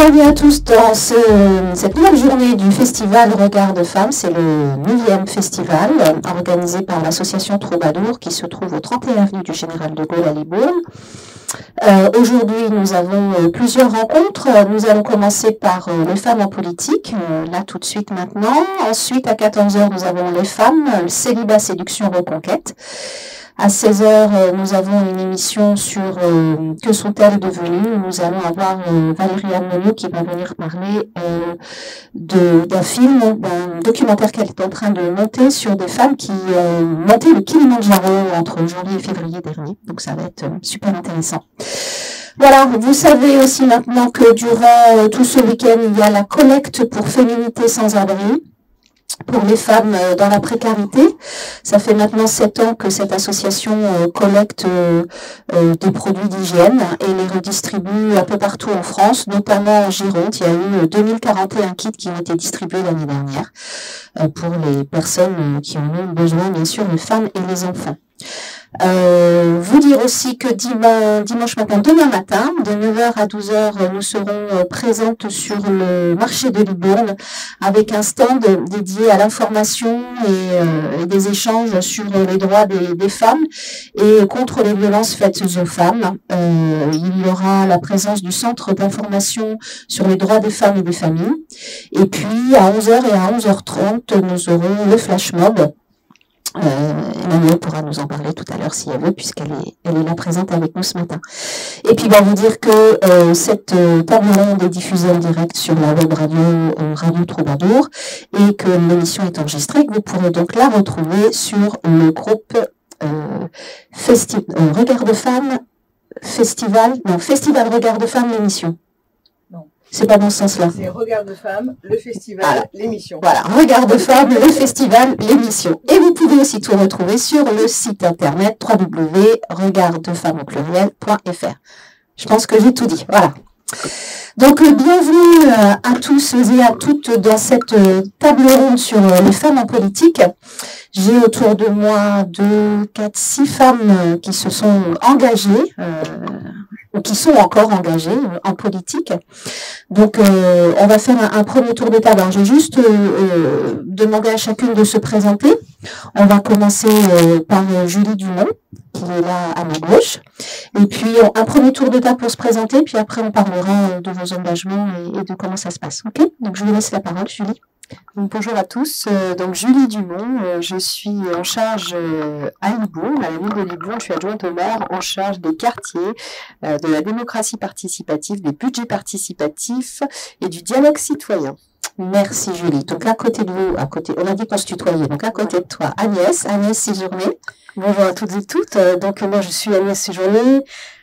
Bienvenue à tous dans cette nouvelle journée du festival Regard de Femmes. C'est le 9e festival organisé par l'association Troubadour qui se trouve au 31 avenue du Général de Gaulle à Libourne. Aujourd'hui, nous avons plusieurs rencontres. Nous allons commencer par les femmes en politique, là tout de suite maintenant. Ensuite, à 14 h, nous avons les femmes, célibat, séduction, reconquête. À 16 h, nous avons une émission sur que sont-elles devenues. Nous allons avoir Valérie Ammonot qui va venir parler d'un film, d'un documentaire qu'elle est en train de monter sur des femmes qui ont monté le Kilimandjaro entre janvier et février dernier. Donc ça va être super intéressant. Voilà, vous savez aussi maintenant que durant tout ce week-end, il y a la collecte pour Féminité sans abri, pour les femmes dans la précarité. Ça fait maintenant 7 ans que cette association collecte des produits d'hygiène et les redistribue un peu partout en France, notamment en Gironde. Il y a eu 2041 kits qui ont été distribués l'année dernière pour les personnes qui en ont besoin, bien sûr, les femmes et les enfants. Vous dire aussi que dimanche matin, demain matin, de 9 h à 12 h, nous serons présentes sur le marché de Libourne avec un stand dédié à l'information et des échanges sur les droits des femmes et contre les violences faites aux femmes. Il y aura la présence du centre d'information sur les droits des femmes et des familles. Et puis à 11 h et à 11 h 30, nous aurons le flash mob. Emmanuelle pourra nous en parler tout à l'heure si elle veut, puisqu'elle est là présente avec nous ce matin. Et puis vous dire que cette table ronde est diffusée en direct sur la web radio Radio Troubadour et que l'émission est enregistrée, que vous pourrez donc la retrouver sur le groupe Regard de Femmes Festival Regard de Femmes l'émission. C'est pas dans ce sens-là. C'est Regard de Femmes, le festival, voilà. L'émission. Voilà, Regard de Femmes, le festival, l'émission. Et vous pouvez aussi tout retrouver sur le site internet www.regardefemmesaupluriel.fr. Je pense que j'ai tout dit. Voilà. Donc, bienvenue à tous et à toutes dans cette table ronde sur les femmes en politique. J'ai autour de moi 2, 4, 6 femmes qui se sont engagées, ou qui sont encore engagées en politique. Donc, on va faire un premier tour de table. Alors, je vais juste demander à chacune de se présenter. On va commencer par Julie Dumont, qui est là à ma gauche. Et puis, un premier tour de table pour se présenter, puis après, on parlera de vos engagements et de comment ça se passe. OK? Donc, je vous laisse la parole, Julie. Bonjour à tous, donc Julie Dumont, je suis en charge à Libourne, à la ville de Libourne, je suis adjointe au maire en charge des quartiers, de la démocratie participative, des budgets participatifs et du dialogue citoyen. Merci Julie. Donc à côté de vous, on a dit qu'on se tutoyait, donc à côté de toi, Agnès Séjourné. Bonjour à toutes et toutes, donc moi je suis Agnès Séjourné.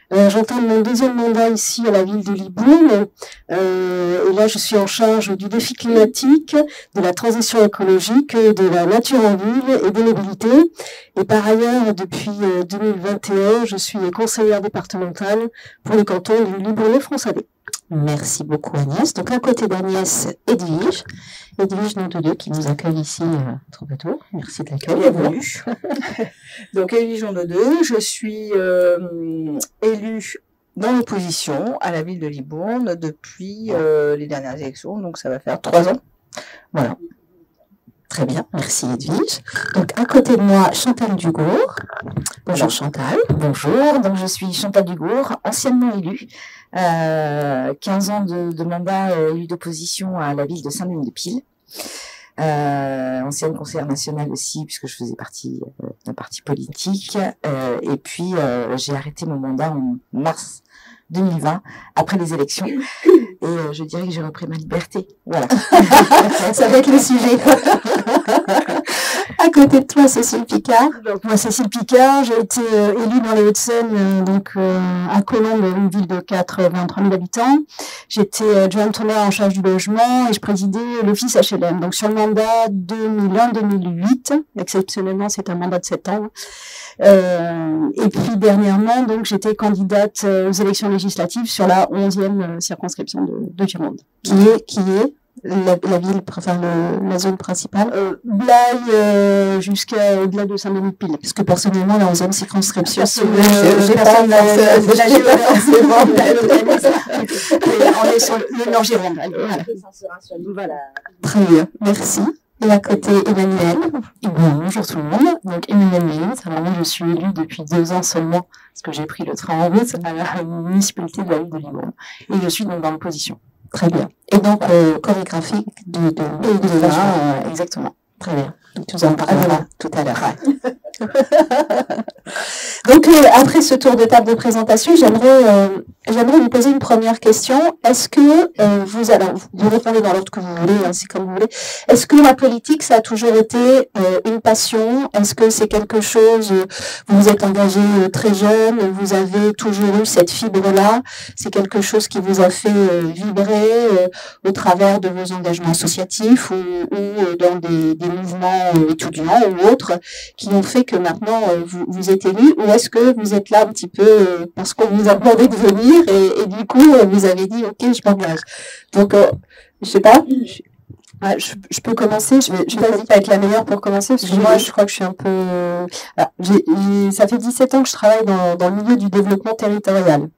J'entame mon 2e mandat ici à la ville de Libourne et là je suis en charge du défi climatique, de la transition écologique, de la nature en ville et des mobilités. Et par ailleurs, depuis 2021, je suis conseillère départementale pour le canton du Libournais-Fronsadais. Merci beaucoup Agnès. Donc à côté d'Agnès, Edwige Nondedeux qui nous accueille ici trop tôt. Merci de l'accueil. Bienvenue. Donc Edwige Nondedeux, je suis élue dans l'opposition à la ville de Libourne depuis les dernières élections, donc ça va faire 3 ans. Voilà. Très bien, merci Edwige. Donc à côté de moi, Chantal Dugour. Bonjour Chantal. Bonjour, donc je suis Chantal Dugour, anciennement élue, 15 ans de mandat élue d'opposition à la ville de Saint-Denis-de-Pile. Ancienne conseillère nationale aussi, puisque je faisais partie d'un parti politique. Et puis j'ai arrêté mon mandat en mars 2020, après les élections. Et je dirais que j'ai repris ma liberté. Voilà. Ça va être le sujet. À côté de toi, Cécile Picard. Donc, moi, Cécile Picard, j'ai été élue dans les Hauts-de-Seine, à Colombes, une ville de 83 000 habitants. J'étais adjointe au maire en charge du logement et je présidais l'office HLM. Donc, sur le mandat 2001-2008, exceptionnellement, c'est un mandat de 7 ans. Et puis, dernièrement, donc, j'étais candidate aux élections législatives sur la 11e circonscription de Gironde. Qui est la ville, enfin la zone principale? Blaye jusqu'à au-delà de Saint-Denis-de-Pile. Parce que personnellement, la 11e circonscription, j'ai pas on est sur le Nord-Gironde. Voilà. Très bien, merci. Et à côté, Emmanuel. Bonjour tout le monde. Donc, Emmanuel Méhut. Alors, moi, je suis élue depuis 2 ans seulement, parce que j'ai pris le train en route à la municipalité de la ville de Libourne. Et je suis donc dans l'opposition. Très bien. Et donc, chorégraphique de exactement. Très bien. Donc, tu nous en parleras tout à l'heure. Donc, après ce tour de table de présentation, j'aimerais vous poser une première question. Est-ce que vous répondez dans l'ordre que vous voulez, hein, c'est comme vous voulez. Est-ce que la politique, ça a toujours été une passion? Est-ce que c'est quelque chose, vous vous êtes engagé très jeune, vous avez toujours eu cette fibre-là? C'est quelque chose qui vous a fait vibrer au travers de vos engagements associatifs ou dans des mouvements étudiants ou autres qui ont fait que maintenant vous êtes élu, ou est-ce que vous êtes là un petit peu parce qu'on vous a demandé de venir et du coup vous avez dit ok, je m'engage. Donc je sais pas. Je peux commencer, je vais peut-être pas être la meilleure pour commencer, parce que moi, je crois que je suis un peu... ça fait 17 ans que je travaille dans le milieu du développement territorial,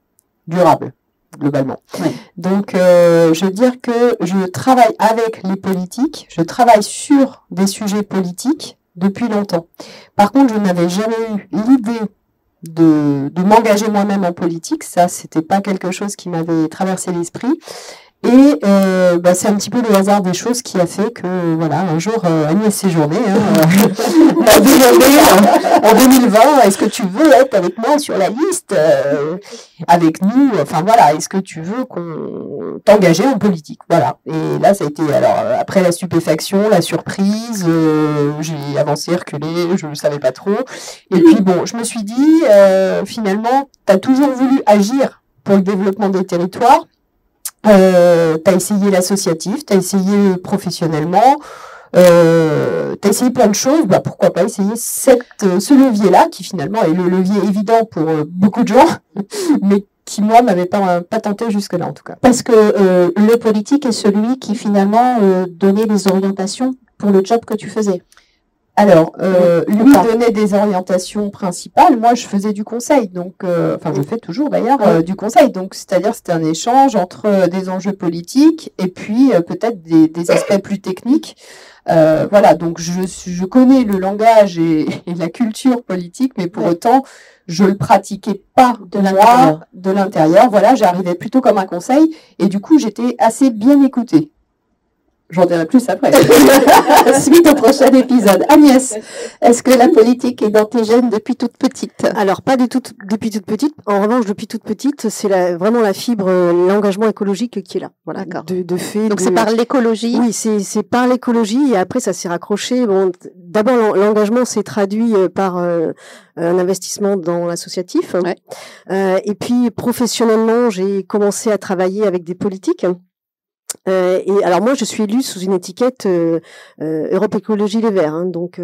durable, globalement. Oui. Donc, je veux dire que je travaille avec les politiques, je travaille sur des sujets politiques depuis longtemps. Par contre, je n'avais jamais eu l'idée de m'engager moi-même en politique, ça, c'était pas quelque chose qui m'avait traversé l'esprit. Et c'est un petit peu le hasard des choses qui a fait que voilà, un jour Agnès séjournée m'a demandé en 2020, est-ce que tu veux être avec moi sur la liste avec nous, enfin voilà, est-ce que tu veux qu'on t'engager en politique, voilà. Et là ça a été, alors après la stupéfaction, la surprise, j'ai avancé, reculé, je ne savais pas trop, et puis bon, je me suis dit finalement t'as toujours voulu agir pour le développement des territoires. T'as essayé l'associatif, t'as essayé professionnellement, t'as essayé plein de choses, bah pourquoi pas essayer ce levier-là, qui finalement est le levier évident pour beaucoup de gens, mais qui moi m'avait pas tenté jusque-là en tout cas. Parce que le politique est celui qui finalement donnait les orientations pour le job que tu faisais. Alors, lui donnait des orientations principales. Moi, je faisais du conseil, donc, enfin, je fais toujours d'ailleurs du conseil. Donc, c'est-à-dire, c'était un échange entre des enjeux politiques et puis peut-être des aspects plus techniques. Voilà, donc je connais le langage et la culture politique, mais pour autant, je le pratiquais pas de l'intérieur. Voilà, j'arrivais plutôt comme un conseil et du coup, j'étais assez bien écoutée. J'en dirai plus après. Suite au prochain épisode. Agnès, est-ce que la politique est dans tes gènes depuis toute petite? Alors, pas du tout depuis toute petite. En revanche, depuis toute petite, c'est vraiment la fibre, l'engagement écologique qui est là. Voilà. D'accord. De fait. Donc, c'est par l'écologie? Oui, c'est par l'écologie et après, ça s'est raccroché. Bon, d'abord, l'engagement s'est traduit par un investissement dans l'associatif. Ouais. Et puis, professionnellement, j'ai commencé à travailler avec des politiques. Et alors moi je suis élue sous une étiquette Europe Écologie Les Verts, hein, donc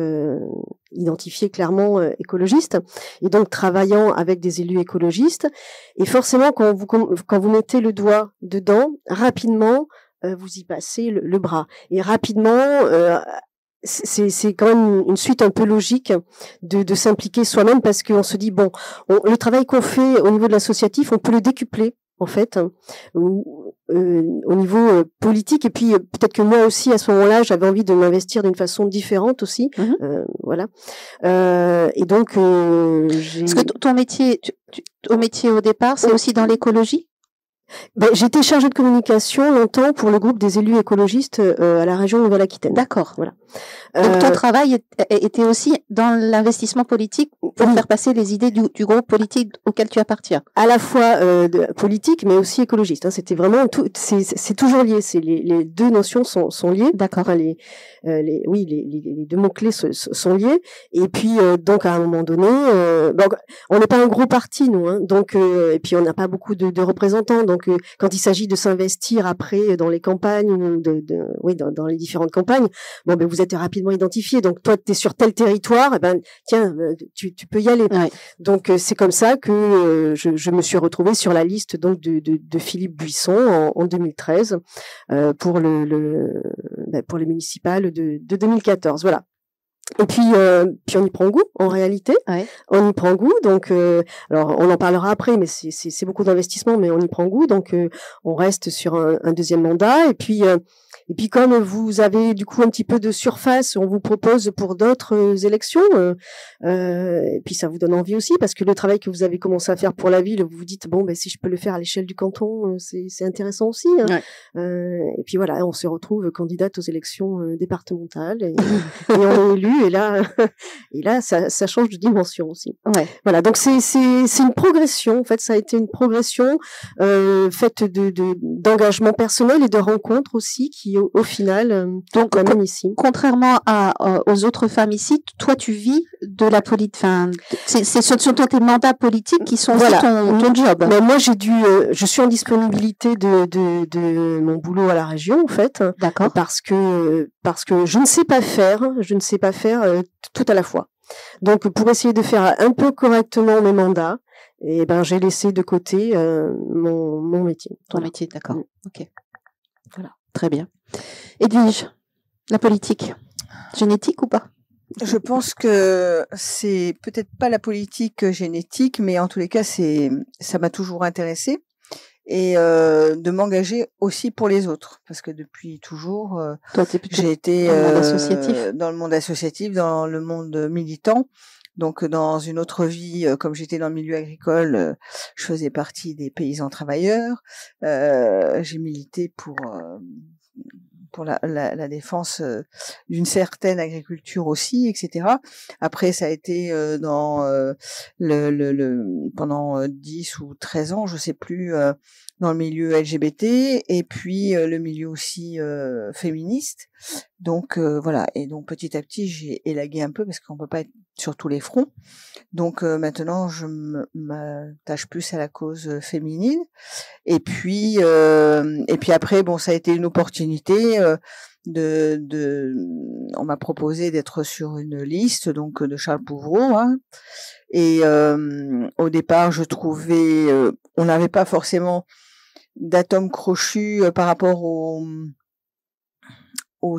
identifiée clairement écologiste, et donc travaillant avec des élus écologistes. Et forcément quand vous mettez le doigt dedans, rapidement vous y passez le bras. Et rapidement c'est quand même une suite un peu logique de s'impliquer soi-même, parce qu'on se dit bon, le travail qu'on fait au niveau de l'associatif, on peut le décupler en fait, au niveau politique, et puis peut-être que moi aussi à ce moment-là j'avais envie de m'investir d'une façon différente aussi, voilà. Et donc Est-ce que ton métier, ton métier au départ, c'est aussi dans l'écologie? J'étais chargée de communication longtemps pour le groupe des élus écologistes à la région Nouvelle-Aquitaine. D'accord. Voilà. Donc ton travail était aussi dans l'investissement politique pour faire passer les idées du groupe politique auquel tu appartiens. À la fois politique, mais aussi écologiste. Hein. C'était vraiment tout. C'est toujours lié. Les deux notions sont liées. D'accord. Enfin, les deux mots clés sont liés. Et puis donc à un moment donné, on n'est pas un gros parti nous. Hein, donc et puis on n'a pas beaucoup de représentants. Donc, quand il s'agit de s'investir après dans les campagnes ou dans les différentes campagnes, bon, ben vous êtes rapidement identifié. Donc, toi, tu es sur tel territoire, tiens, tu peux y aller. Ouais. Donc, c'est comme ça que je me suis retrouvée sur la liste donc de Philippe Buisson en 2013 pour pour les municipales de 2014. Voilà. Et puis on y prend goût en réalité. Ouais. On y prend goût. Donc alors on en parlera après, mais c'est beaucoup d'investissement, mais on y prend goût. Donc on reste sur un deuxième mandat. Et puis comme vous avez du coup un petit peu de surface, on vous propose pour d'autres élections. Et puis ça vous donne envie aussi parce que le travail que vous avez commencé à faire pour la ville, vous vous dites bon si je peux le faire à l'échelle du canton, c'est intéressant aussi. Hein. Ouais. Et puis voilà, on se retrouve candidate aux élections départementales et on est élu. Et là, ça change de dimension aussi. Ouais. Voilà. Donc c'est une progression. En fait, ça a été une progression faite d'engagement personnel et de rencontres aussi qui au final donc m'amènent ici. Contrairement aux autres femmes ici, toi tu vis de la politique. Enfin, c'est surtout tes mandats politiques qui sont voilà. ton job. Mais moi je suis en disponibilité de mon boulot à la région en fait. D'accord. Parce que je ne sais pas faire tout à la fois. Donc pour essayer de faire un peu correctement mes mandats, et j'ai laissé de côté mon métier. Ton métier, d'accord. Ok. Voilà, très bien. Edwige, la politique, génétique ou pas? Je pense que c'est peut-être pas la politique génétique, mais en tous les cas, ça m'a toujours intéressée. Et de m'engager aussi pour les autres, parce que depuis toujours, j'ai été dans le monde associatif, dans le monde militant. Donc dans une autre vie, comme j'étais dans le milieu agricole, je faisais partie des paysans travailleurs. J'ai milité pour la défense d'une certaine agriculture aussi, etc. Après, ça a été dans pendant 10 ou 13 ans, je sais plus, dans le milieu LGBT et puis le milieu aussi féministe. Donc voilà, et donc petit à petit, j'ai élagué un peu parce qu'on peut pas être sur tous les fronts. Donc maintenant, je m'attache plus à la cause féminine. Et puis après, bon, ça a été une opportunité on m'a proposé d'être sur une liste donc de Charles Pouvreau, hein. Et au départ, je trouvais on n'avait pas forcément d'atome crochu par rapport aux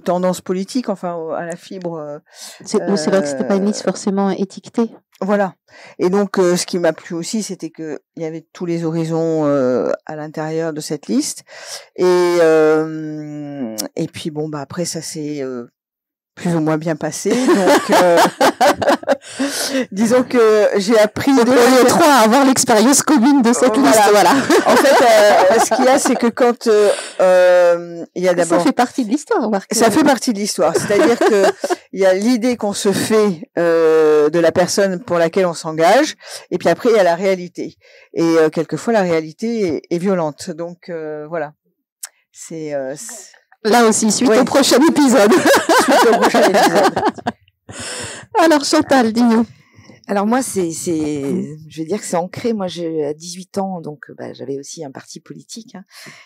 tendances politiques, enfin à la fibre. C'est vrai que c'était pas une liste forcément étiquetée. Voilà. Et donc, ce qui m'a plu aussi, c'était que il y avait tous les horizons à l'intérieur de cette liste. Et puis bon, après ça s'est plus ou moins bien passé. Donc, disons que j'ai appris les trois à avoir l'expérience commune de cette liste. Voilà. En fait, ce qu'il y a, c'est que quand il y a d'abord, ça fait partie de l'histoire. Remarque. Ça fait partie de l'histoire. C'est-à-dire que il y a l'idée qu'on se fait de la personne pour laquelle on s'engage, et puis après il y a la réalité. Et quelquefois la réalité est violente. Donc voilà. C'est là aussi suite au prochain épisode. Suite au prochain épisode. Alors Chantal, dis-nous. Alors moi, je vais dire que c'est ancré. Moi, à 18 ans, donc j'avais aussi un parti politique. Hein.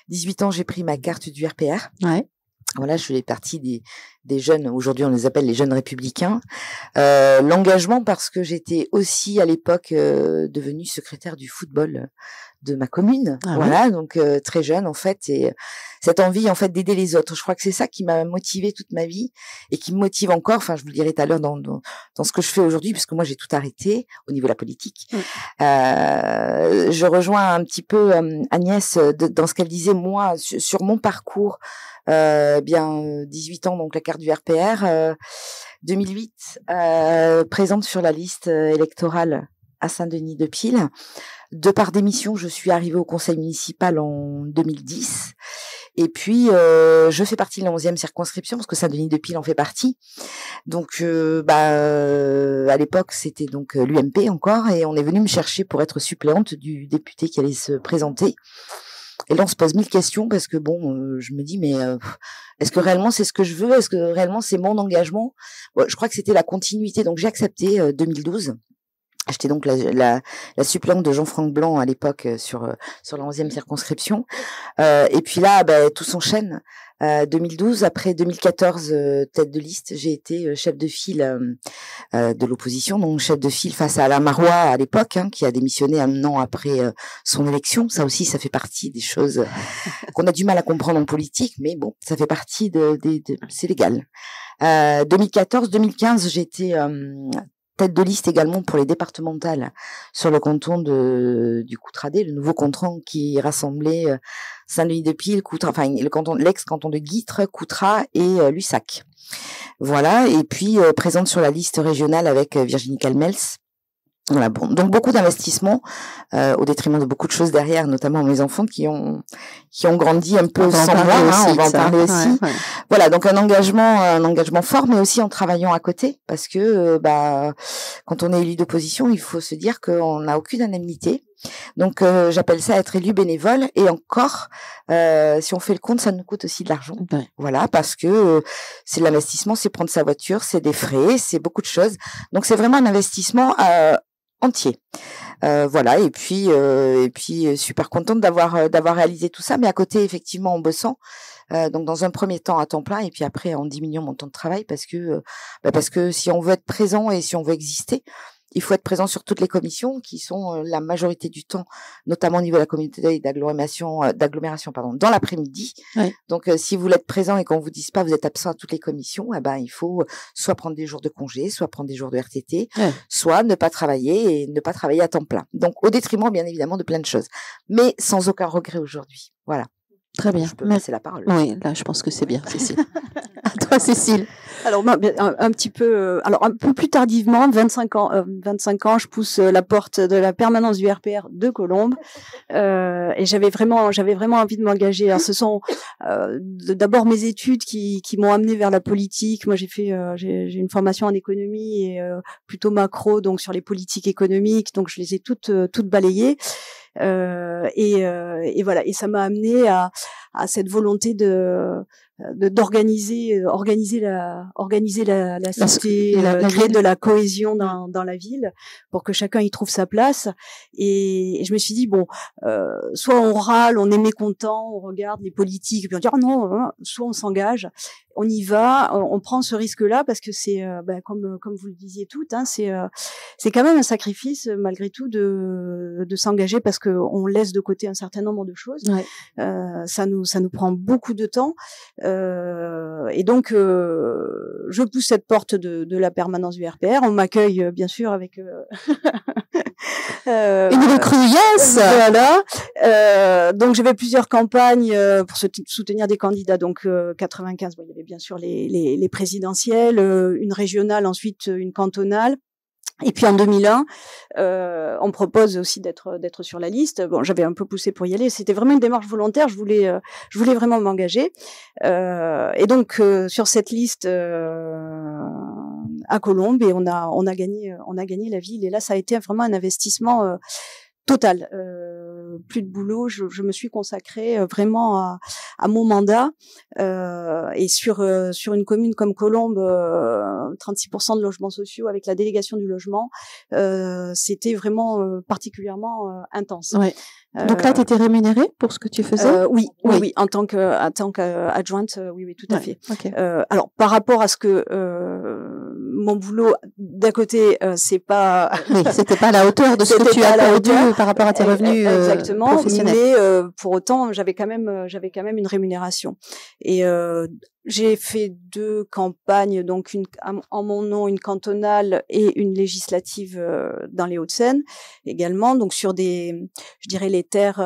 18 ans, j'ai pris ma carte du RPR. Ouais. Voilà, je fais partie des jeunes. Aujourd'hui, on les appelle les jeunes républicains. L'engagement parce que j'étais aussi à l'époque devenue secrétaire du football de ma commune. Ah, voilà, oui. Donc très jeune en fait, et cette envie en fait d'aider les autres. Je crois que c'est ça qui m'a motivée toute ma vie et qui me motive encore. Enfin, je vous le dirai tout à l'heure dans ce que je fais aujourd'hui, puisque moi j'ai tout arrêté au niveau de la politique. Je rejoins un petit peu Agnès dans ce qu'elle disait. Moi, sur mon parcours, 18 ans, donc la carte du RPR, 2008, présente sur la liste électorale à Saint-Denis-de-Pile. De par démission, je suis arrivée au conseil municipal en 2010. Et puis, je fais partie de la 11e circonscription, parce que Saint-Denis-de-Pile en fait partie. Donc, à l'époque, c'était donc l'UMP encore, et on est venu me chercher pour être suppléante du député qui allait se présenter. Et là, on se pose 1000 questions, parce que je me dis, mais est-ce que réellement c'est ce que je veux? Est-ce que réellement c'est mon engagement? Je crois que c'était la continuité, donc j'ai accepté 2012. J'étais donc la suppléante de Jean-Franck Blanc à l'époque sur la 11e circonscription. Et puis là, tout s'enchaîne. 2012, après 2014, tête de liste, j'ai été chef de file de l'opposition, donc chef de file face à Alain Marois à l'époque, qui a démissionné un an après son élection. Ça aussi, ça fait partie des choses qu'on a du mal à comprendre en politique, mais bon, ça fait partie c'est légal. 2014-2015, j'ai été tête de liste également pour les départementales sur le canton du Coutradé, le nouveau canton qui rassemblait Saint-Louis-de-Pile, l'ex-canton de Guîtres, Coutras et Lussac. Voilà, et puis présente sur la liste régionale avec Virginie Calmels. Voilà, bon, donc beaucoup d'investissements au détriment de beaucoup de choses derrière, notamment mes enfants qui ont grandi un peu sans moi, on va en parler aussi. Ouais. Voilà, donc un engagement fort, mais aussi en travaillant à côté, parce que quand on est élu d'opposition, il faut se dire qu'on n'a aucune indemnité. Donc j'appelle ça être élu bénévole, et encore si on fait le compte, ça nous coûte aussi de l'argent. Ouais. Voilà, parce que c'est de l'investissement, c'est prendre sa voiture, c'est des frais, c'est beaucoup de choses. Donc c'est vraiment un investissement entier. Voilà, et puis super contente d'avoir réalisé tout ça, mais à côté effectivement en bossant, donc dans un premier temps à temps plein, et puis après en diminuant mon temps de travail, parce que si on veut être présent et si on veut exister, il faut être présent sur toutes les commissions qui sont la majorité du temps, notamment au niveau de la communauté d'agglomération, dans l'après-midi. Ouais. Donc, si vous voulez être présent et qu'on vous dise pas vous êtes absent à toutes les commissions, il faut soit prendre des jours de congé, soit prendre des jours de RTT, soit ne pas travailler et ne pas travailler à temps plein. Donc, au détriment, bien évidemment, de plein de choses. Mais sans aucun regret aujourd'hui. Voilà. Très bien. Je peux passer la parole. Oui, là, je pense que c'est bien, Cécile. À toi, Cécile. Alors, un petit peu, un peu plus tardivement, 25 ans, je pousse la porte de la permanence du RPR de Colombes, et j'avais vraiment envie de m'engager. Alors, ce sont d'abord mes études qui m'ont amené vers la politique. Moi, j'ai une formation en économie et plutôt macro, donc sur les politiques économiques. Donc, je les ai toutes balayées. Et voilà, et ça m'a amené à cette volonté d'organiser la cité, créer de la cohésion dans la ville pour que chacun y trouve sa place. Et je me suis dit soit on râle, on est mécontent, on regarde les politiques, puis on dit non, soit on s'engage, on y va, on prend ce risque-là parce que c'est comme vous le disiez toutes, c'est quand même un sacrifice malgré tout de s'engager parce que on laisse de côté un certain nombre de choses. Ouais. Ça nous prend beaucoup de temps. Et donc je pousse cette porte de la permanence du RPR. On m'accueille bien sûr avec une recrue, yes. Voilà. Donc j'avais plusieurs campagnes pour soutenir des candidats. Donc 95, il y avait bien sûr les présidentielles, une régionale, ensuite une cantonale. Et puis en 2001, on me propose aussi d'être sur la liste. Bon, j'avais un peu poussé pour y aller. C'était vraiment une démarche volontaire. Je voulais vraiment m'engager. Et donc sur cette liste à Colombes, et on a gagné la ville. Et là, ça a été vraiment un investissement total. Plus de boulot. Je me suis consacrée vraiment à mon mandat. Et sur une commune comme Colombes, 36% de logements sociaux avec la délégation du logement, c'était vraiment particulièrement intense. Ouais. Donc là, tu étais rémunérée pour ce que tu faisais? Oui, en tant qu'adjointe, oui, tout à fait. Okay. Alors, par rapport à ce que mon boulot d'un côté, c'est pas, c'était pas à la hauteur de ce que tu as perdu par rapport à tes revenus professionnels. Mais pour autant, j'avais quand même une rémunération. Et j'ai fait 2 campagnes, donc une en mon nom, une cantonale et une législative dans les Hauts-de-Seine également, donc sur les terres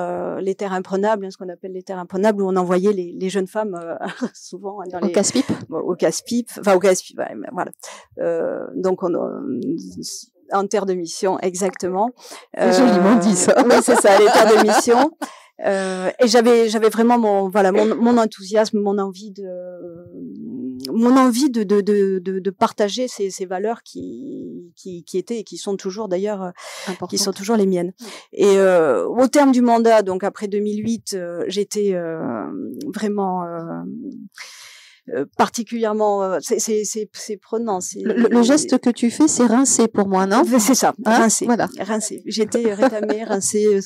imprenables, ce qu'on appelle les terres imprenables, où on envoyait les jeunes femmes souvent au casse-pipe. Au casse-pipe, voilà. Donc en terre de mission, exactement. C'est joliment dit ça. Oui, c'est ça, les terres de mission. Et j'avais vraiment mon enthousiasme, mon envie de partager ces valeurs qui étaient et qui sont toujours d'ailleurs qui sont toujours les miennes. Et au terme du mandat, donc après 2008, j'étais vraiment particulièrement, c'est prenant. Le geste que tu fais, c'est rincer pour moi, non? C'est ça, rincer. Voilà. Rincer. J'étais rétamée, rincée,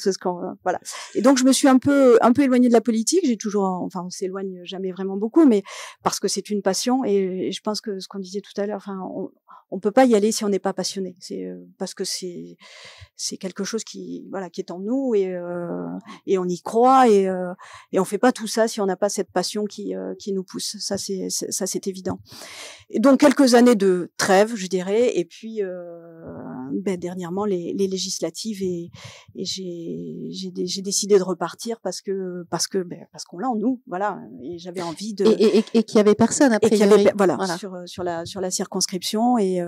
voilà. Et donc je me suis un peu éloignée de la politique. J'ai toujours, enfin, on s'éloigne jamais vraiment beaucoup, mais parce que c'est une passion et je pense que ce qu'on disait tout à l'heure, enfin, on peut pas y aller si on n'est pas passionné. C'est parce que c'est quelque chose qui est en nous et on y croit et on fait pas tout ça si on n'a pas cette passion qui nous pousse. Ça c'est évident. Et donc quelques années de trêve, je dirais, et puis dernièrement les législatives et j'ai décidé de repartir parce qu'on l'a en nous, voilà. Et j'avais envie de et qu'il y avait personne après. Voilà. Sur la circonscription et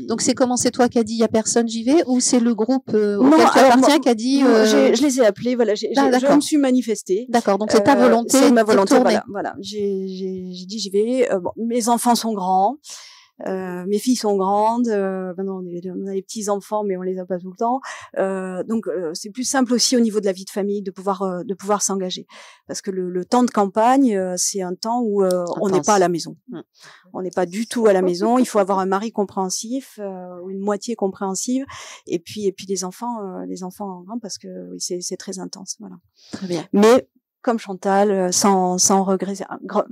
donc c'est comment, c'est toi qui as dit il y a personne, j'y vais, ou c'est le groupe auquel tu appartiens qui a dit je les ai appelés, voilà, je me suis manifestée. D'accord, donc c'est ta volonté. C'est ma volonté, voilà. J'ai dit j'y vais. Mes enfants sont grands. Mes filles sont grandes, maintenant on a les petits enfants mais on les a pas tout le temps, donc c'est plus simple aussi au niveau de la vie de famille de pouvoir s'engager, parce que le temps de campagne c'est un temps où on n'est pas à la maison, on n'est pas du tout à la maison, il faut avoir un mari compréhensif ou une moitié compréhensive et puis les enfants grands, parce que oui, c'est très intense, voilà. Très bien. Mais comme Chantal, sans regret,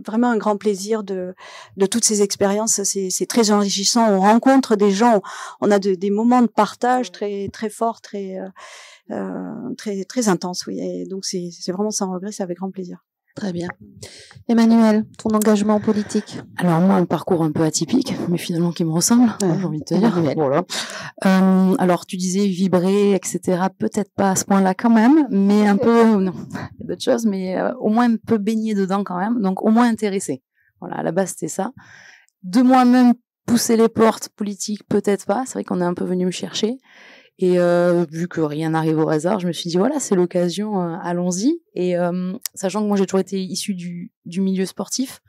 vraiment un grand plaisir de toutes ces expériences. C'est très enrichissant. On rencontre des gens, on a des moments de partage très très forts, très intenses. Oui. Et donc c'est vraiment sans regret, c'est avec grand plaisir. Très bien. Emmanuel, ton engagement politique? Alors moi, un parcours un peu atypique, mais finalement qui me ressemble, j'ai envie de te dire. Voilà. Alors tu disais vibrer, etc. Peut-être pas à ce point-là quand même, mais un peu, non, il y a d'autres choses, mais au moins un peu baigné dedans quand même, donc au moins intéressé. Voilà, à la base c'était ça. De moi-même pousser les portes politiques, peut-être pas. C'est vrai qu'on est un peu venu me chercher. Et vu que rien n'arrive au hasard, je me suis dit voilà, c'est l'occasion, allons-y. Et sachant que moi j'ai toujours été issue du milieu sportif,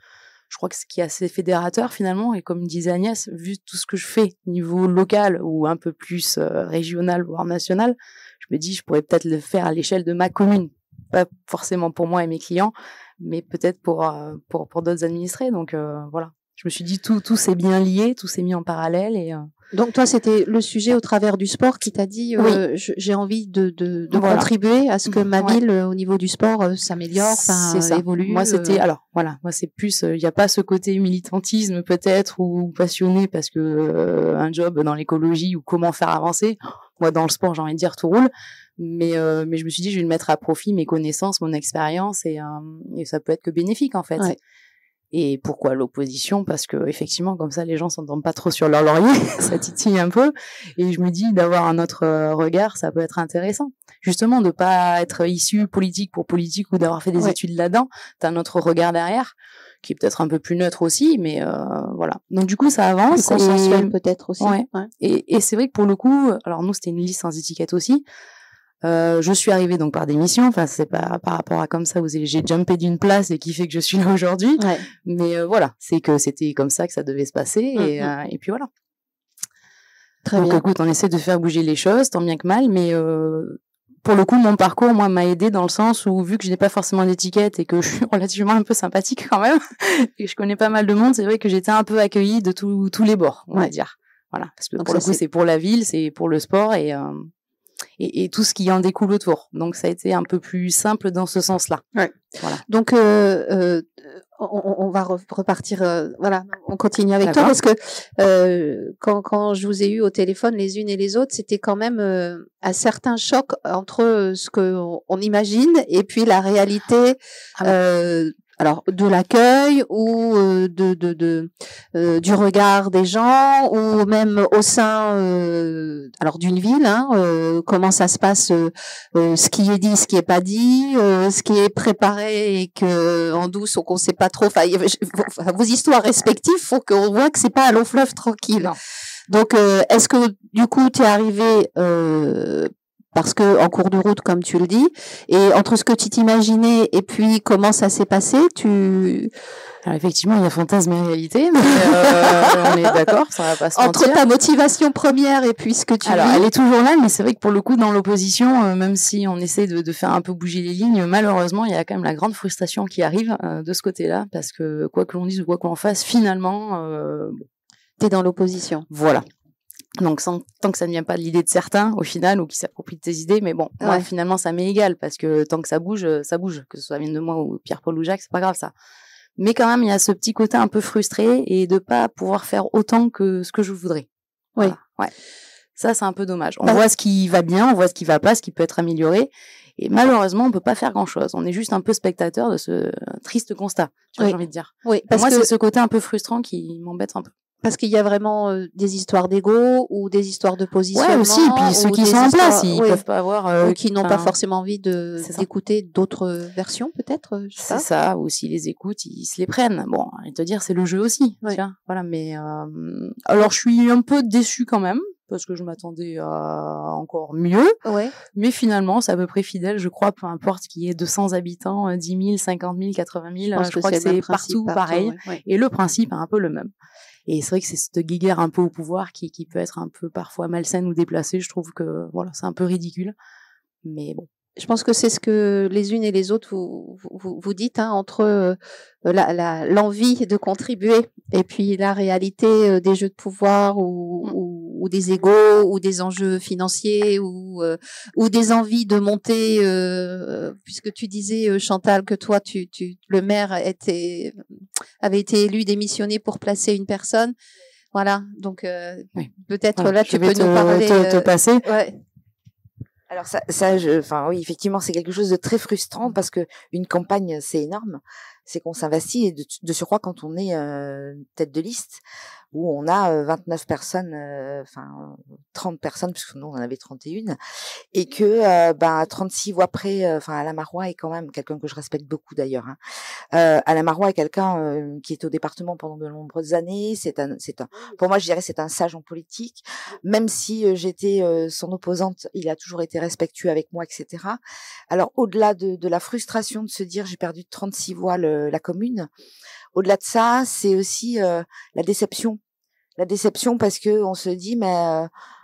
je crois que ce qui est assez fédérateur finalement. Et comme disait Agnès, vu tout ce que je fais niveau local ou un peu plus régional voire national, je me dis je pourrais peut-être le faire à l'échelle de ma commune, pas forcément pour moi et mes clients, mais peut-être pour d'autres administrés. Donc voilà, je me suis dit tout s'est bien lié, tout s'est mis en parallèle et donc toi, c'était le sujet au travers du sport qui t'a dit oui. J'ai envie de voilà. contribuer à ce que ma ville au niveau du sport s'améliore, évolue. Moi c'était moi c'est plus il y a pas ce côté militantisme peut-être ou passionné parce que un job dans l'écologie ou comment faire avancer. Moi dans le sport, j'ai envie de dire tout roule, mais je me suis dit je vais mettre à profit mes connaissances, mon expérience et ça peut être que bénéfique en fait. Ouais. Et pourquoi l'opposition? Parce que effectivement, comme ça, les gens s'entendent pas trop sur leur laurier, ça titille un peu. Et je me dis d'avoir un autre regard, ça peut être intéressant. Justement, de pas être issu politique pour politique ou d'avoir fait des études là-dedans. T'as un autre regard derrière, qui est peut-être un peu plus neutre aussi, mais voilà. Donc du coup, ça avance. Plus consensuel peut-être aussi. Ouais. Et c'est vrai que pour le coup, alors nous, c'était une liste sans étiquette aussi. Je suis arrivée donc par démission, enfin c'est pas par rapport à comme ça où j'ai jumpé d'une place et qui fait que je suis là aujourd'hui, mais voilà, c'est que c'était comme ça que ça devait se passer et puis voilà. Très bien. Écoute, on essaie de faire bouger les choses tant bien que mal, mais pour le coup mon parcours moi m'a aidé dans le sens où vu que je n'ai pas forcément d'étiquette et que je suis relativement un peu sympathique quand même et que je connais pas mal de monde, c'est vrai que j'étais un peu accueillie de tous les bords, on va dire. Voilà, parce que donc pour le coup c'est pour la ville, c'est pour le sport et tout ce qui en découle autour. Donc ça a été un peu plus simple dans ce sens-là. Ouais. Voilà. Donc on va repartir. Voilà, on continue avec toi parce que quand je vous ai eu au téléphone les unes et les autres, c'était quand même un certain choc entre ce que on imagine et puis la réalité. Alors de l'accueil ou du regard des gens ou même au sein alors d'une ville, comment ça se passe, ce qui est dit, ce qui est pas dit, ce qui est préparé et que en douce ou qu'on sait pas trop. Enfin, vos histoires respectives faut qu'on voit que c'est pas un long fleuve tranquille. Non. Donc est-ce que du coup tu es arrivé parce que en cours de route, comme tu le dis, et entre ce que tu t'imaginais et puis comment ça s'est passé, Alors effectivement, il y a fantasme et réalité, mais on est d'accord, ça va pas se mentir. Entre ta motivation première et puis ce que tu Alors, elle est toujours là, mais c'est vrai que pour le coup, dans l'opposition, même si on essaie de faire un peu bouger les lignes, malheureusement, il y a quand même la grande frustration qui arrive de ce côté-là, parce que quoi que l'on dise ou quoi que l'on fasse, finalement... t'es dans l'opposition. Voilà. Donc, tant que ça ne vient pas de l'idée de certains, au final, ou qui s'approprient de tes idées, mais bon, moi, finalement, ça m'est égal, parce que tant que ça bouge, que ce soit vienne de moi ou Pierre-Paul ou Jacques, c'est pas grave, ça. Mais quand même, il y a ce petit côté un peu frustré et de pas pouvoir faire autant que ce que je voudrais. Oui. Voilà. Ouais. Ça, c'est un peu dommage. On voit ce qui va bien, on voit ce qui va pas, ce qui peut être amélioré. Et malheureusement, on peut pas faire grand-chose. On est juste un peu spectateur de ce triste constat, j'ai envie de dire. Oui, parce que moi, c'est ce côté un peu frustrant qui m'embête un peu. Parce qu'il y a vraiment des histoires d'ego ou des histoires de positionnement. Ouais, aussi. Puis ceux qui sont en place, ils peuvent pas avoir... ou qui n'ont pas forcément envie d'écouter d'autres versions, peut-être. C'est ça. Ou s'ils les écoutent, ils se les prennent. Bon, et te dire, c'est le jeu aussi. Tu vois, voilà, mais... Alors, je suis un peu déçue quand même, parce que je m'attendais à encore mieux. Ouais. Mais finalement, c'est à peu près fidèle, je crois, peu importe qu'il y ait 200 habitants, 10 000, 50 000, 80 000. Je crois que c'est partout pareil. Ouais. Et le principe est un peu le même. Et c'est vrai que c'est cette guéguerre un peu au pouvoir qui peut être un peu parfois malsaine ou déplacée. Je trouve que voilà, c'est un peu ridicule. Mais bon. Je pense que c'est ce que les unes et les autres vous dites, hein, entre l'envie de contribuer et puis la réalité des jeux de pouvoir ou des égos ou des enjeux financiers ou des envies de monter, puisque tu disais, Chantal, que toi, le maire avait été élu, démissionné pour placer une personne. Voilà, donc peut-être là tu peux nous parler. Te passer. Ouais. Alors oui, effectivement, c'est quelque chose de très frustrant parce que une campagne, c'est énorme. C'est qu'on s'investit et de surcroît quand on est tête de liste où on a 29 personnes, 30 personnes puisque nous on en avait 31 et que 36 voix près, Alain Marois est quand même quelqu'un que je respecte beaucoup d'ailleurs. Alain Marois est quelqu'un qui est au département pendant de nombreuses années. Pour moi, je dirais, c'est un sage en politique. Même si j'étais son opposante, il a toujours été respectueux avec moi, etc. Alors, au-delà de la frustration de se dire j'ai perdu 36 voix la commune, au-delà de ça, c'est aussi la déception. La déception parce que on se dit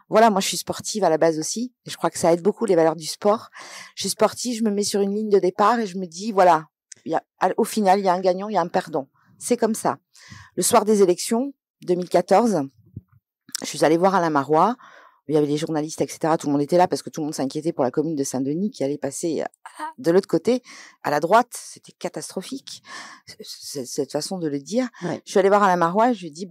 voilà, moi je suis sportive à la base aussi, et je crois que ça aide beaucoup les valeurs du sport. Je suis sportive, je me mets sur une ligne de départ et je me dis voilà. Au final, il y a un gagnant, il y a un perdant. C'est comme ça. Le soir des élections, 2014, je suis allée voir Alain Marois. Il y avait les journalistes, etc. Tout le monde était là parce que tout le monde s'inquiétait pour la commune de Saint-Denis qui allait passer de l'autre côté, à la droite. C'était catastrophique, cette façon de le dire. Ouais. Je suis allée voir Alain Marois et je lui ai dit,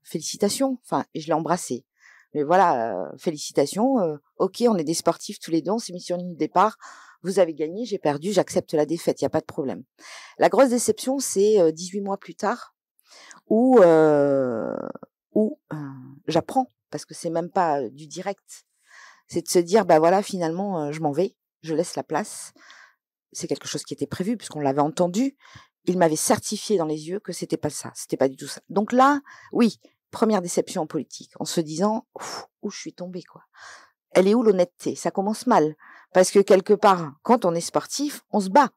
félicitations. Et je l'ai embrassé. Mais voilà, félicitations. Ok, on est des sportifs tous les deux, on s'est mis sur une ligne de départ. Vous avez gagné, j'ai perdu, j'accepte la défaite, il n'y a pas de problème. La grosse déception, c'est 18 mois plus tard, où j'apprends, parce que c'est même pas du direct, c'est de se dire, voilà, finalement, je m'en vais, je laisse la place. C'est quelque chose qui était prévu, puisqu'on l'avait entendu. Il m'avait certifié dans les yeux que c'était pas ça, c'était pas du tout ça. Donc là, oui, première déception en politique, en se disant, où je suis tombée, quoi. Elle est où l'honnêteté? Ça commence mal. Parce que quelque part, quand on est sportif, on se bat.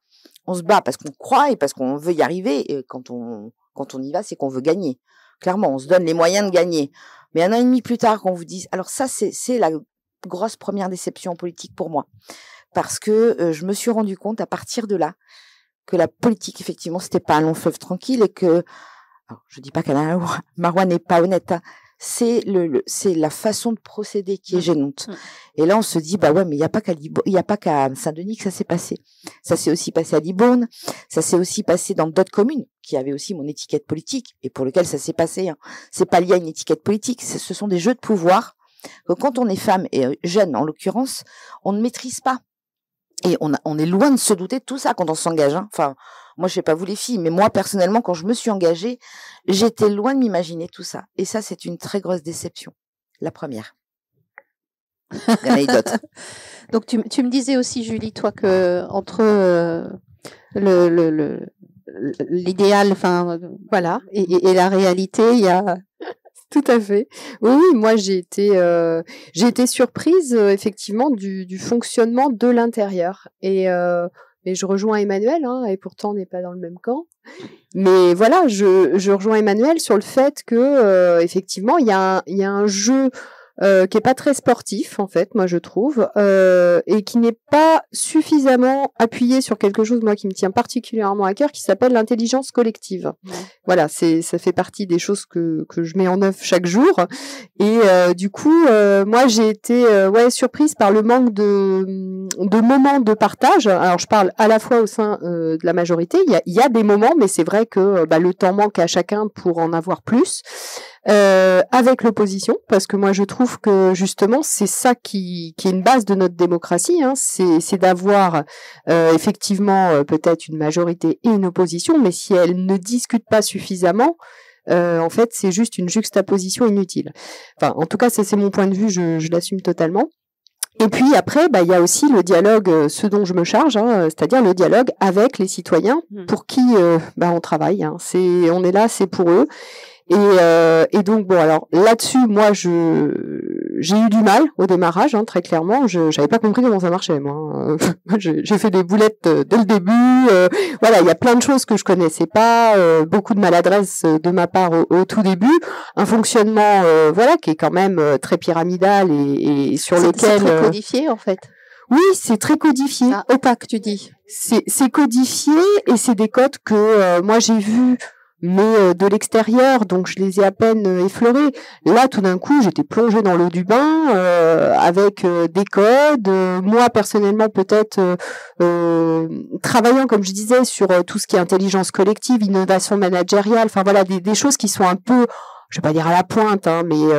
On se bat parce qu'on croit et parce qu'on veut y arriver. Et quand on y va, c'est qu'on veut gagner. Clairement, on se donne les moyens de gagner. Mais 1 an et demi plus tard, qu'on vous dise... Alors ça, c'est la grosse première déception en politique pour moi. Parce que je me suis rendu compte à partir de là que la politique, effectivement, c'était pas un long fleuve tranquille et que... Alors, je dis pas qu'Alain Marois n'est pas honnête, hein. C'est la façon de procéder qui est gênante. Et là, on se dit, ouais, mais il y a pas qu'à Saint-Denis que ça s'est passé. Ça s'est aussi passé à Libourne. Ça s'est aussi passé dans d'autres communes qui avaient aussi mon étiquette politique et pour lesquelles ça s'est passé, hein. C'est pas lié à une étiquette politique. Ce sont des jeux de pouvoir que quand on est femme et jeune, en l'occurrence, on ne maîtrise pas. Et on est loin de se douter de tout ça quand on s'engage, hein. Moi, je sais pas vous les filles, mais moi, personnellement, quand je me suis engagée, j'étais loin de m'imaginer tout ça. Et ça, c'est une très grosse déception. La première. L'anecdote. Donc, tu me disais aussi, Julie, toi, que entre l'idéal, voilà, et la réalité, il y a Tout à fait. Oui, moi j'ai été surprise effectivement du fonctionnement de l'intérieur. Et je rejoins Emmanuel, hein, et pourtant on n'est pas dans le même camp. Mais voilà, je rejoins Emmanuel sur le fait que effectivement il y a un jeu qui est pas très sportif en fait, moi je trouve, et qui n'est pas suffisamment appuyé sur quelque chose moi qui me tient particulièrement à cœur, qui s'appelle l'intelligence collective. Ouais. Voilà, ça fait partie des choses que je mets en œuvre chaque jour, et du coup moi j'ai été surprise par le manque de moments de partage. Alors je parle à la fois au sein de la majorité, il y a des moments, mais c'est vrai que le temps manque à chacun pour en avoir plus. Avec l'opposition, parce que moi je trouve que justement c'est ça qui est une base de notre démocratie, hein, c'est d'avoir effectivement peut-être une majorité et une opposition, mais si elles ne discutent pas suffisamment, en fait c'est juste une juxtaposition inutile. Enfin, en tout cas c'est mon point de vue, je l'assume totalement. Et puis après, il y a aussi le dialogue, ce dont je me charge, hein, c'est-à-dire le dialogue avec les citoyens pour qui on travaille. Hein. On est là, c'est pour eux. Et donc bon, alors là-dessus, moi j'ai eu du mal au démarrage, hein, très clairement. J'avais pas compris comment ça marchait, moi. J'ai fait des boulettes dès le début. Voilà, il y a plein de choses que je connaissais pas, beaucoup de maladresse de ma part au tout début, un fonctionnement qui est quand même très pyramidal et sur lequel c'est très codifié en fait. Oui, c'est très codifié. Opaque, tu dis. C'est codifié et c'est des codes que moi j'ai vus, mais de l'extérieur, donc je les ai à peine effleurés. Là, tout d'un coup, j'étais plongée dans l'eau du bain avec des codes. Moi, personnellement, peut-être travaillant, comme je disais, sur tout ce qui est intelligence collective, innovation managériale, enfin voilà, des choses qui sont un peu, je vais pas dire à la pointe, hein, mais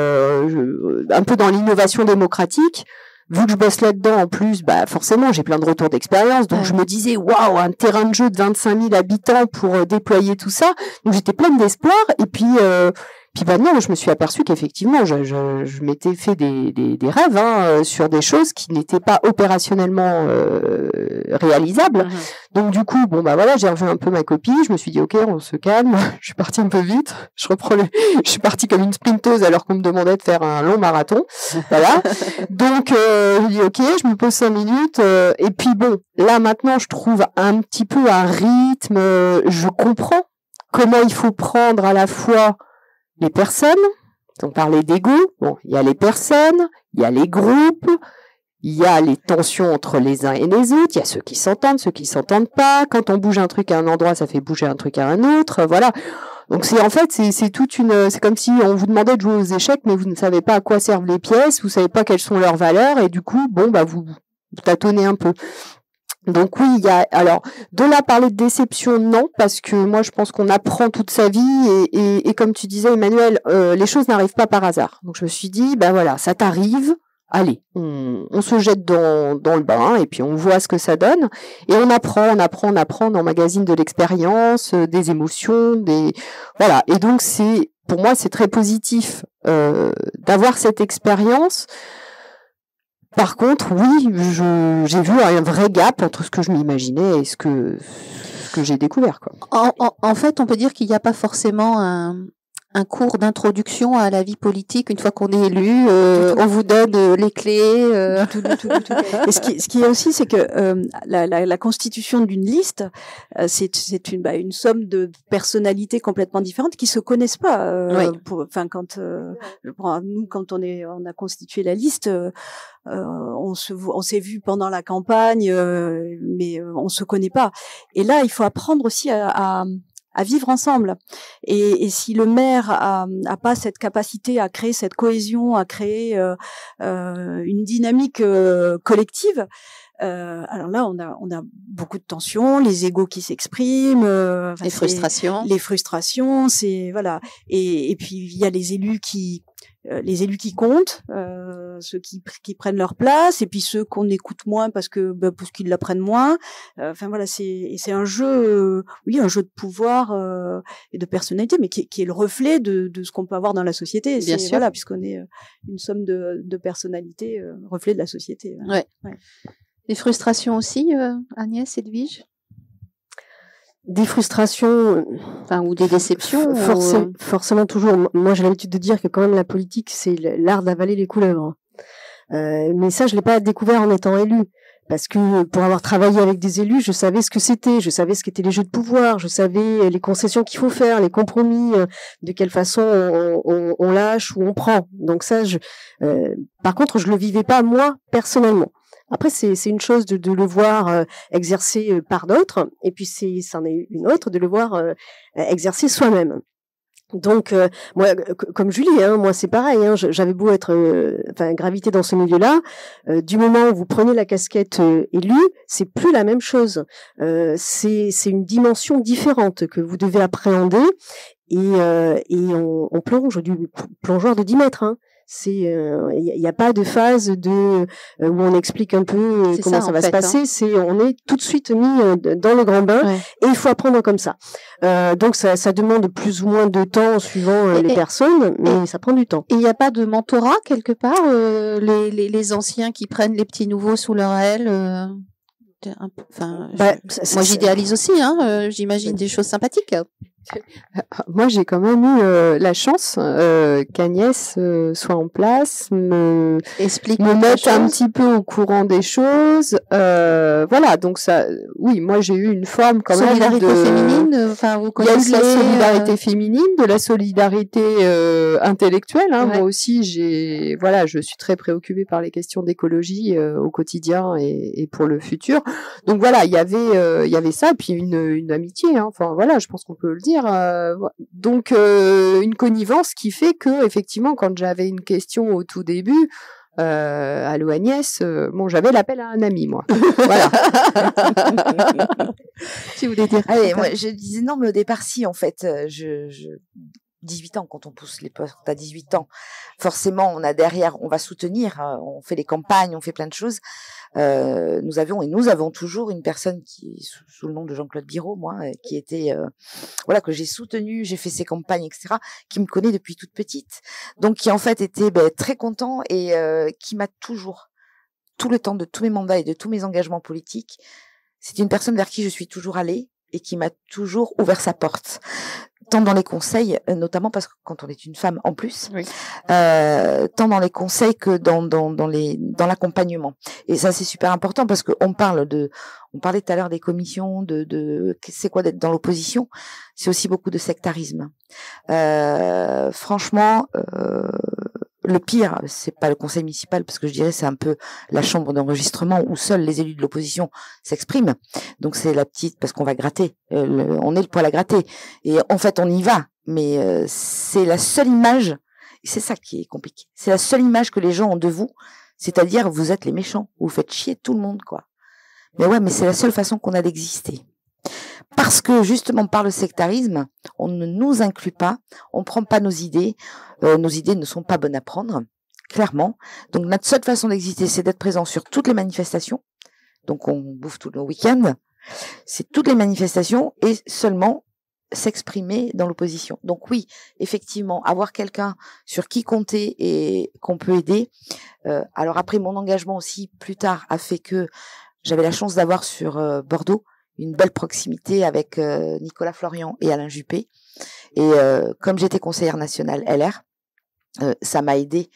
un peu dans l'innovation démocratique. Vu que je bosse là-dedans, en plus, forcément, j'ai plein de retours d'expérience. Donc, je me disais, waouh, un terrain de jeu de 25 000 habitants pour déployer tout ça. Donc, j'étais pleine d'espoir. Et puis non, je me suis aperçue qu'effectivement, je m'étais fait des rêves hein, sur des choses qui n'étaient pas opérationnellement réalisables. Donc, du coup, j'ai revu un peu ma copie. Je me suis dit, ok, on se calme. Je suis partie un peu vite. Je suis partie comme une sprinteuse alors qu'on me demandait de faire un long marathon. Voilà. Donc, je dis, ok, je me pose 5 minutes. Et puis bon, là, maintenant, je trouve un petit peu un rythme. Je comprends comment il faut prendre à la fois les personnes, on parlait d'ego, bon, il y a les personnes, il y a les groupes, il y a les tensions entre les uns et les autres, il y a ceux qui s'entendent pas, quand on bouge un truc à un endroit, ça fait bouger un truc à un autre, voilà. Donc c'est comme si on vous demandait de jouer aux échecs, mais vous ne savez pas à quoi servent les pièces, vous savez pas quelles sont leurs valeurs, et du coup, vous tâtonnez un peu. Donc oui, alors de là parler de déception, non, parce que moi je pense qu'on apprend toute sa vie et comme tu disais Emmanuel, les choses n'arrivent pas par hasard. Donc je me suis dit, ça t'arrive, allez, on se jette dans le bain et puis on voit ce que ça donne et on apprend, on emmagasine de l'expérience, des émotions, voilà. Et donc pour moi c'est très positif d'avoir cette expérience. Par contre, oui, j'ai vu un vrai gap entre ce que je m'imaginais et ce que j'ai découvert, quoi. En fait, on peut dire qu'il n'y a pas forcément un cours d'introduction à la vie politique une fois qu'on est élu. On vous donne les clés. Du tout. Et ce qui est aussi, c'est que la constitution d'une liste, c'est une somme de personnalités complètement différentes qui se connaissent pas. Quand on a constitué la liste. On s'est vu pendant la campagne, mais on se connaît pas. Et là, il faut apprendre aussi à vivre ensemble. Et si le maire a pas cette capacité à créer cette cohésion, à créer une dynamique collective, alors là, on a beaucoup de tensions, les égos qui s'expriment, les frustrations, c'est voilà. Et puis il y a les élus qui comptent, ceux qui prennent leur place, et puis ceux qu'on écoute moins parce qu'ils la prennent moins. Voilà, c'est un jeu, un jeu de pouvoir et de personnalité, mais qui est le reflet de ce qu'on peut avoir dans la société. Bien sûr. Voilà, puisqu'on est une somme de personnalités, reflet de la société. Ouais. Les frustrations aussi, Agnès, Edwige? Des frustrations, ou des déceptions. Forcément toujours. Moi, j'ai l'habitude de dire que quand même la politique, c'est l'art d'avaler les couleuvres. Mais ça, je l'ai pas découvert en étant élu. Parce que pour avoir travaillé avec des élus, je savais ce que c'était, je savais ce qu'étaient les jeux de pouvoir, je savais les concessions qu'il faut faire, les compromis, de quelle façon on lâche ou on prend. Donc ça, par contre, je le vivais pas moi personnellement. Après, c'est une chose de le voir exercer par d'autres, et puis c'en est une autre de le voir exercer soi-même. Donc moi, comme Julie, moi c'est pareil. J'avais beau être, graviter dans ce milieu-là, du moment où vous prenez la casquette élue, c'est plus la même chose. C'est une dimension différente que vous devez appréhender, et on plonge du plongeoir de 10 mètres. C'est il y a pas de phase de où on explique un peu comment ça va se passer. On est tout de suite mis dans le grand bain, et il faut apprendre comme ça. Donc ça demande plus ou moins de temps suivant les personnes, mais ça prend du temps. Et il n'y a pas de mentorat quelque part, les anciens qui prennent les petits nouveaux sous leur aile. Moi j'idéalise aussi, j'imagine des choses sympathiques. Moi, j'ai quand même eu la chance qu'Agnès soit en place, me mette un petit peu au courant des choses. Voilà, donc ça, oui, moi j'ai eu une forme quand même de solidarité féminine. Vous connaissez. Il y a eu de la solidarité féminine, de la solidarité intellectuelle. Moi aussi, je suis très préoccupée par les questions d'écologie au quotidien et pour le futur. Donc voilà, il y avait ça, et puis une amitié. Enfin voilà, je pense qu'on peut le dire. Donc une connivence qui fait que effectivement quand j'avais une question au tout début, allô Agnès, j'avais l'appel à un ami, moi. Voilà. Tu voulais dire? Allez, moi je disais non, mais au départ si, en fait, 18 ans, quand on pousse les postes, à 18 ans, forcément, on a derrière, on va soutenir, on fait les campagnes, on fait plein de choses. Nous avons toujours une personne qui, sous le nom de Jean-Claude Biraud, moi, qui était, que j'ai soutenu, j'ai fait ses campagnes, etc., qui me connaît depuis toute petite. Donc, qui en fait était très content et qui m'a toujours, tout le temps de tous mes mandats et de tous mes engagements politiques, c'est une personne vers qui je suis toujours allée et qui m'a toujours ouvert sa porte. Tant dans les conseils, notamment parce que quand on est une femme en plus, tant dans les conseils que dans l'accompagnement. Et ça, c'est super important parce que on parlait tout à l'heure des commissions, c'est quoi d'être dans l'opposition. C'est aussi beaucoup de sectarisme. Franchement, le pire, c'est pas le conseil municipal, parce que je dirais c'est un peu la chambre d'enregistrement où seuls les élus de l'opposition s'expriment. Donc c'est la petite, parce qu'on va gratter, on est le poil à gratter. Et en fait, on y va, mais c'est la seule image, et c'est ça qui est compliqué. C'est la seule image que les gens ont de vous, c'est-à-dire vous êtes les méchants, vous faites chier tout le monde, quoi. Mais c'est la seule façon qu'on a d'exister. Parce que justement par le sectarisme, on ne nous inclut pas, on prend pas nos idées ne sont pas bonnes à prendre, clairement. Donc notre seule façon d'exister, c'est d'être présent sur toutes les manifestations. Donc on bouffe tous nos week-ends, c'est toutes les manifestations et seulement s'exprimer dans l'opposition. Donc oui, effectivement, avoir quelqu'un sur qui compter et qu'on peut aider. Alors après, mon engagement aussi plus tard a fait que j'avais la chance d'avoir sur Bordeaux une belle proximité avec Nicolas Florian et Alain Juppé. Et comme j'étais conseillère nationale LR, ça m'a aidé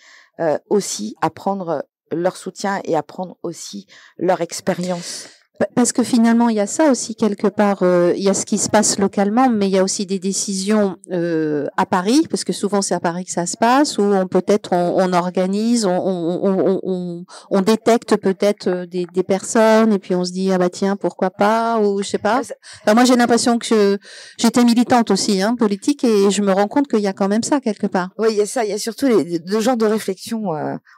aussi à prendre leur soutien et à prendre aussi leur expérience. Parce que finalement, il y a ça aussi quelque part. Il y a ce qui se passe localement, mais il y a aussi des décisions à Paris, parce que souvent c'est à Paris que ça se passe, où on organise, on détecte peut-être des personnes, et puis on se dit ah bah tiens pourquoi pas, ou je sais pas. Enfin, moi j'ai l'impression que j'étais militante aussi, politique, et je me rends compte qu'il y a quand même ça quelque part. Oui, il y a ça. Il y a surtout le genre de réflexion.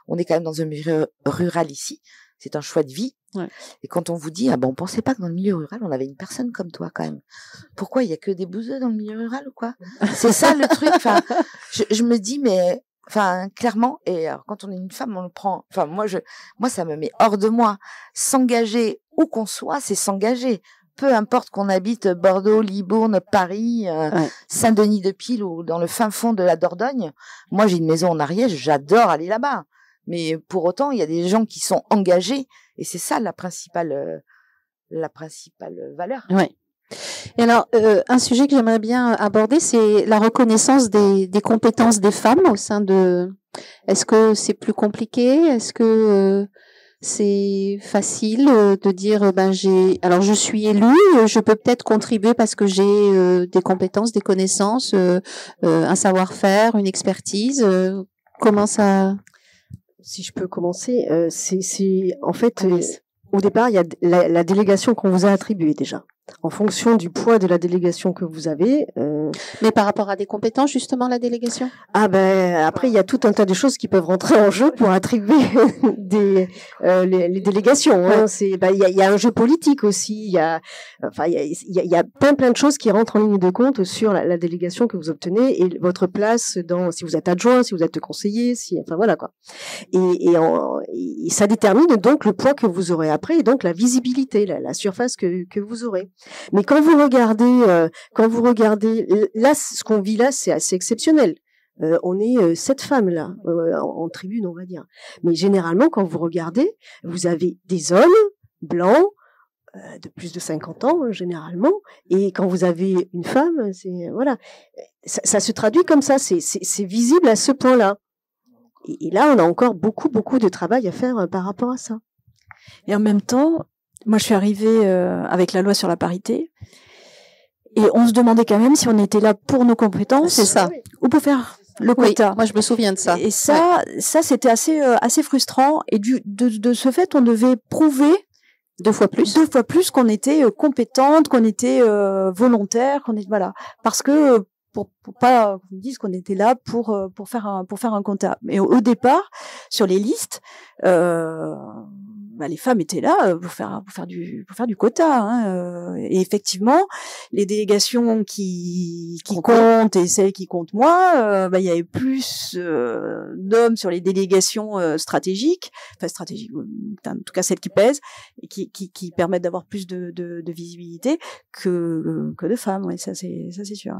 On est quand même dans un milieu rural ici. C'est un choix de vie. Ouais. Et quand on vous dit, on pensait pas que dans le milieu rural, on avait une personne comme toi, quand même. Pourquoi il y a que des bouseux dans le milieu rural ou quoi? C'est ça, le truc. Enfin, je me dis, mais, clairement, et alors, quand on est une femme, on le prend, moi, ça me met hors de moi. S'engager où qu'on soit, c'est s'engager. Peu importe qu'on habite Bordeaux, Libourne, Paris, Saint-Denis-de-Pile ou dans le fin fond de la Dordogne. Moi, j'ai une maison en Ariège, j'adore aller là-bas. Mais pour autant, il y a des gens qui sont engagés, et c'est ça la principale valeur. Ouais. Et alors, un sujet que j'aimerais bien aborder, c'est la reconnaissance des compétences des femmes au sein de... Est-ce que c'est plus compliqué? Est-ce que c'est facile de dire, alors je suis élue, je peux peut-être contribuer parce que j'ai des compétences, des connaissances, un savoir-faire, une expertise. Comment ça... Si je peux commencer, c'est en fait, au départ, il y a la délégation qu'on vous a attribuée déjà. En fonction du poids de la délégation que vous avez. Mais par rapport à des compétences, justement, la délégation? Ah après, il y a tout un tas de choses qui peuvent rentrer en jeu pour attribuer les délégations. Hein. Il y a un jeu politique aussi. Il y a plein de choses qui rentrent en ligne de compte sur la délégation que vous obtenez et votre place si vous êtes adjoint, si vous êtes conseiller, voilà quoi. Et ça détermine donc le poids que vous aurez après et donc la visibilité, la surface que vous aurez. Mais quand vous regardez, là, ce qu'on vit là, c'est assez exceptionnel. On est 7 femmes là, en tribune, on va dire. Mais généralement, quand vous regardez, vous avez des hommes blancs de plus de 50 ans, généralement. Et quand vous avez une femme, ça se traduit comme ça. C'est visible à ce point-là. Et là, on a encore beaucoup de travail à faire par rapport à ça. Et en même temps, moi, je suis arrivée avec la loi sur la parité, et on se demandait quand même si on était là pour nos compétences, c'est ça, ou pour faire le quota. Oui, moi, je me souviens de ça. Et ça, c'était assez frustrant. Et de ce fait, on devait prouver 2 fois plus qu'on était compétente, qu'on était volontaire, voilà, parce que pour pas qu'on dise qu'on était là pour faire un quota. Mais au départ, sur les listes, les femmes étaient là pour faire du quota. Hein, et effectivement, les délégations qui comptent et celles qui comptent moins, il y avait plus d'hommes sur les délégations stratégiques, en tout cas celles qui pèsent et qui permettent d'avoir plus de visibilité que de femmes. Ouais, ça c'est sûr.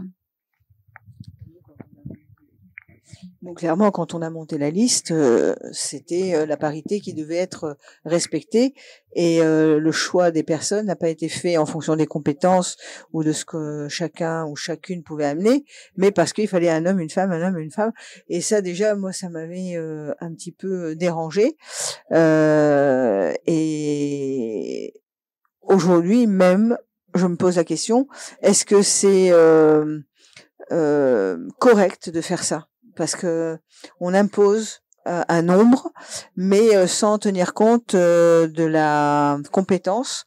Donc clairement, quand on a monté la liste, c'était la parité qui devait être respectée et le choix des personnes n'a pas été fait en fonction des compétences ou de ce que chacun ou chacune pouvait amener, mais parce qu'il fallait un homme, une femme, un homme, une femme. Et ça déjà, moi, ça m'avait un petit peu dérangé. Et aujourd'hui même, je me pose la question, est-ce que c'est correct de faire ça? Parce que on impose un nombre, mais sans tenir compte de la compétence.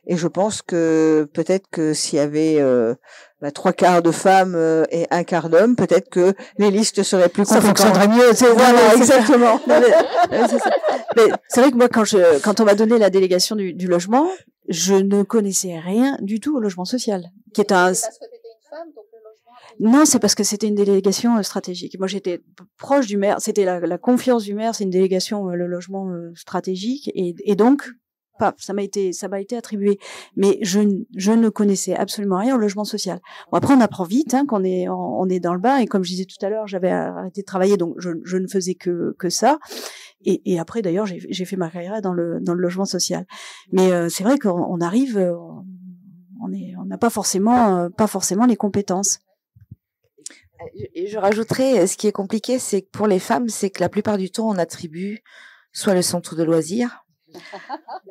Et je pense que peut-être que s'il y avait 3/4 de femmes et 1/4 d'hommes, peut-être que les listes seraient plus conséquentes. Ça fonctionnerait mieux. Voilà, exactement. Mais c'est vrai que moi, quand on m'a donné la délégation du logement, je ne connaissais rien du tout au logement social, qui est un... Non, c'est parce que c'était une délégation stratégique. Moi, j'étais proche du maire. C'était la confiance du maire. C'est une délégation, le logement stratégique. Et donc, ça m'a été attribué. Mais je ne connaissais absolument rien au logement social. Bon, après, on apprend vite, hein, qu'on on est dans le bain. Et comme je disais tout à l'heure, j'avais arrêté de travailler, donc je ne faisais que ça. Et après, d'ailleurs, j'ai fait ma carrière dans le logement social. Mais c'est vrai qu'on arrive, on n'a pas forcément les compétences. Et je rajouterais, ce qui est compliqué, c'est que pour les femmes, c'est que la plupart du temps, on attribue soit le centre de loisirs,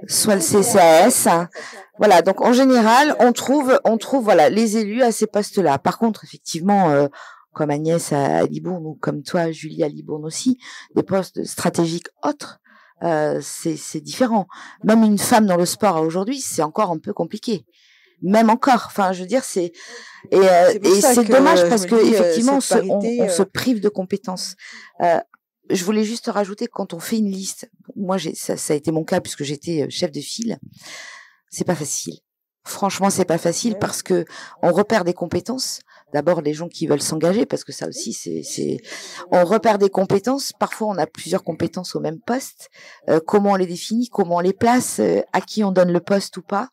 soit le CCAS. Voilà. Donc, en général, on trouve, voilà, les élus à ces postes-là. Par contre, effectivement, comme Agnès à Libourne ou comme toi, Julie à Libourne aussi, des postes stratégiques autres, c'est différent. Même une femme dans le sport aujourd'hui, c'est encore un peu compliqué. Même encore, enfin, je veux dire, c'est dommage parce que effectivement, on se prive de compétences. Je voulais juste rajouter que quand on fait une liste, moi, ça a été mon cas puisque j'étais chef de file. C'est pas facile. Franchement, c'est pas facile parce que on repère des compétences. D'abord, les gens qui veulent s'engager, parce que ça aussi, on repère des compétences. Parfois, on a plusieurs compétences au même poste. Comment on les définit, comment on les place, à qui on donne le poste ou pas.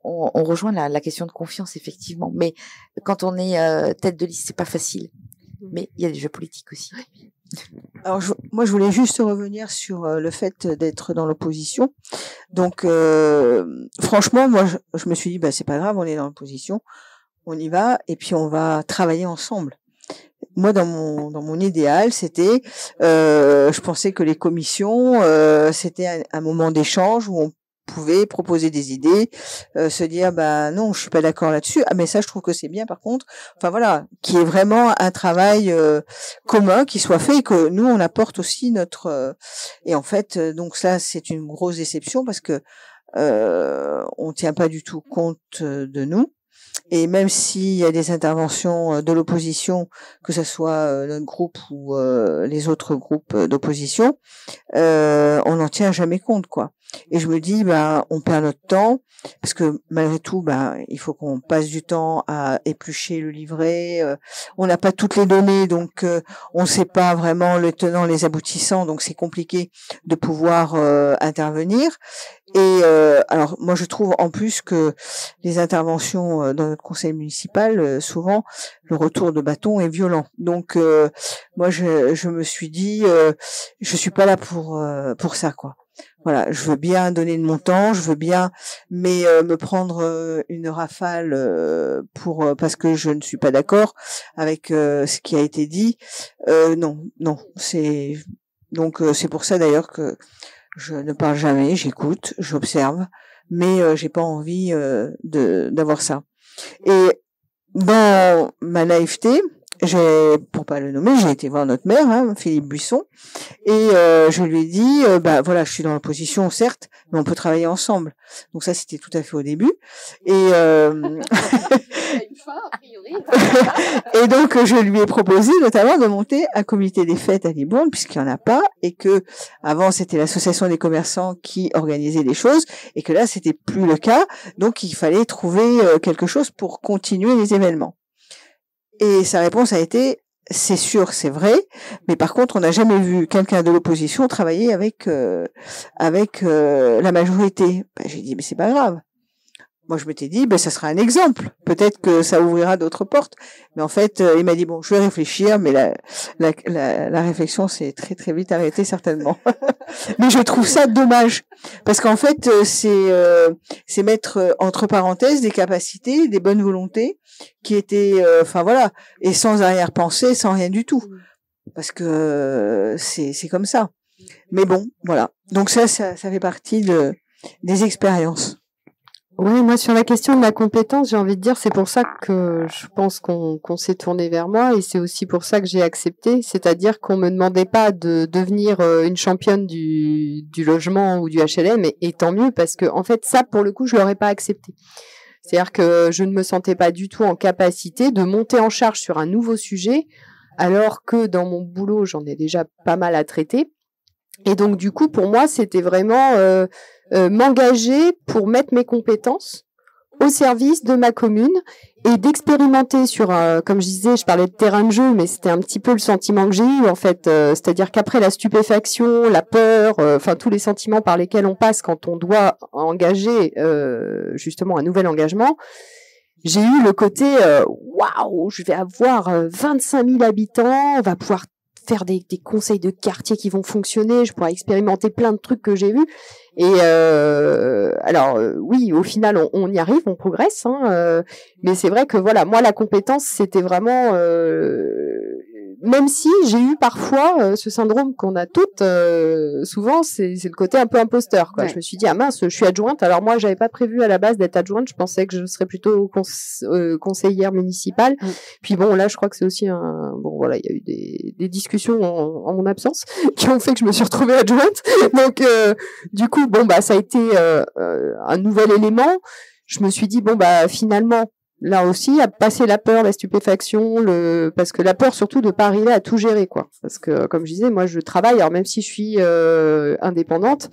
On rejoint la question de confiance, effectivement. Mais quand on est tête de liste, c'est pas facile. Mais il y a des jeux politiques aussi. Alors, moi, je voulais juste revenir sur le fait d'être dans l'opposition. Donc, franchement, moi, je me suis dit, bah, c'est pas grave, on est dans l'opposition, on y va, et puis on va travailler ensemble. Moi, dans mon idéal, c'était, je pensais que les commissions, c'était un moment d'échange où on pouvait proposer des idées, se dire bah non, je suis pas d'accord là-dessus. Ah mais ça, je trouve que c'est bien. Par contre, enfin voilà, qui est vraiment un travail commun qui soit fait et que nous on apporte aussi notre. Et en fait, donc ça, c'est une grosse déception parce que on tient pas du tout compte de nous. Et même s'il y a des interventions de l'opposition, que ce soit notre groupe ou les autres groupes d'opposition, on n'en tient jamais compte, quoi. Et je me dis, bah, on perd notre temps, parce que malgré tout, bah, il faut qu'on passe du temps à éplucher le livret. On n'a pas toutes les données, donc on ne sait pas vraiment le tenant, les aboutissants, donc c'est compliqué de pouvoir intervenir. Et alors, moi, je trouve en plus que les interventions dans notre conseil municipal, souvent, le retour de bâton est violent. Donc, moi, je me suis dit, je suis pas là pour ça, quoi. Voilà, je veux bien donner de mon temps, je veux bien, mais me prendre une rafale parce que je ne suis pas d'accord avec ce qui a été dit. Non, c'est donc c'est pour ça d'ailleurs que je ne parle jamais, j'écoute, j'observe, mais j'ai pas envie d'avoir ça. Et dans ma naïveté, pour pas le nommer, j'ai été voir notre maire, Philippe Buisson, et je lui ai dit, bah voilà, je suis dans l'opposition, certes, mais on peut travailler ensemble. Donc ça, c'était tout à fait au début. Et et donc je lui ai proposé notamment de monter un comité des fêtes à Libourne, puisqu'il y en a pas, et que avant c'était l'association des commerçants qui organisait les choses, et que là c'était plus le cas. Donc il fallait trouver quelque chose pour continuer les événements. Et sa réponse a été, c'est sûr, c'est vrai, mais par contre, on n'a jamais vu quelqu'un de l'opposition travailler avec la majorité. Ben, j'ai dit, mais c'est pas grave. Moi, je m'étais dit, ça sera un exemple. Peut-être que ça ouvrira d'autres portes. Mais en fait, il m'a dit, bon, je vais réfléchir, mais la réflexion s'est très, très vite arrêtée, certainement. Mais je trouve ça dommage. Parce qu'en fait, c'est mettre entre parenthèses des capacités, des bonnes volontés qui étaient, voilà, et sans arrière-pensée, sans rien du tout. Parce que c'est comme ça. Mais bon, voilà. Donc ça fait partie des expériences. Oui, moi sur la question de la compétence, j'ai envie de dire, c'est pour ça que je pense qu'on s'est tourné vers moi et c'est aussi pour ça que j'ai accepté, c'est-à-dire qu'on me demandait pas de devenir une championne du logement ou du HLM et tant mieux parce que en fait ça pour le coup je l'aurais pas accepté. C'est-à-dire que je ne me sentais pas du tout en capacité de monter en charge sur un nouveau sujet alors que dans mon boulot j'en ai déjà pas mal à traiter et donc du coup pour moi c'était vraiment m'engager pour mettre mes compétences au service de ma commune et d'expérimenter sur, comme je disais, je parlais de terrain de jeu, mais c'était un petit peu le sentiment que j'ai eu en fait, c'est-à-dire qu'après la stupéfaction, la peur, tous les sentiments par lesquels on passe quand on doit engager justement un nouvel engagement, j'ai eu le côté waouh, je vais avoir 25 000 habitants, on va pouvoir faire des conseils de quartier qui vont fonctionner, je pourrais expérimenter plein de trucs que j'ai vus. Et oui, au final, on y arrive, on progresse, mais c'est vrai que voilà, moi la compétence, c'était vraiment, même si j'ai eu parfois ce syndrome qu'on a toutes, souvent, c'est le côté un peu imposteur, quoi. Ouais. Je me suis dit ah mince, je suis adjointe. Alors moi, j'avais pas prévu à la base d'être adjointe. Je pensais que je serais plutôt conseillère municipale. Puis bon, là, je crois que c'est aussi il y a eu des discussions en mon absence qui ont fait que je me suis retrouvée adjointe. Donc du coup, ça a été un nouvel élément. Je me suis dit finalement. Là aussi, à passer la peur, la stupéfaction, parce que la peur surtout de pas arriver à tout gérer, quoi. Parce que, comme je disais, moi, je travaille, alors même si je suis indépendante,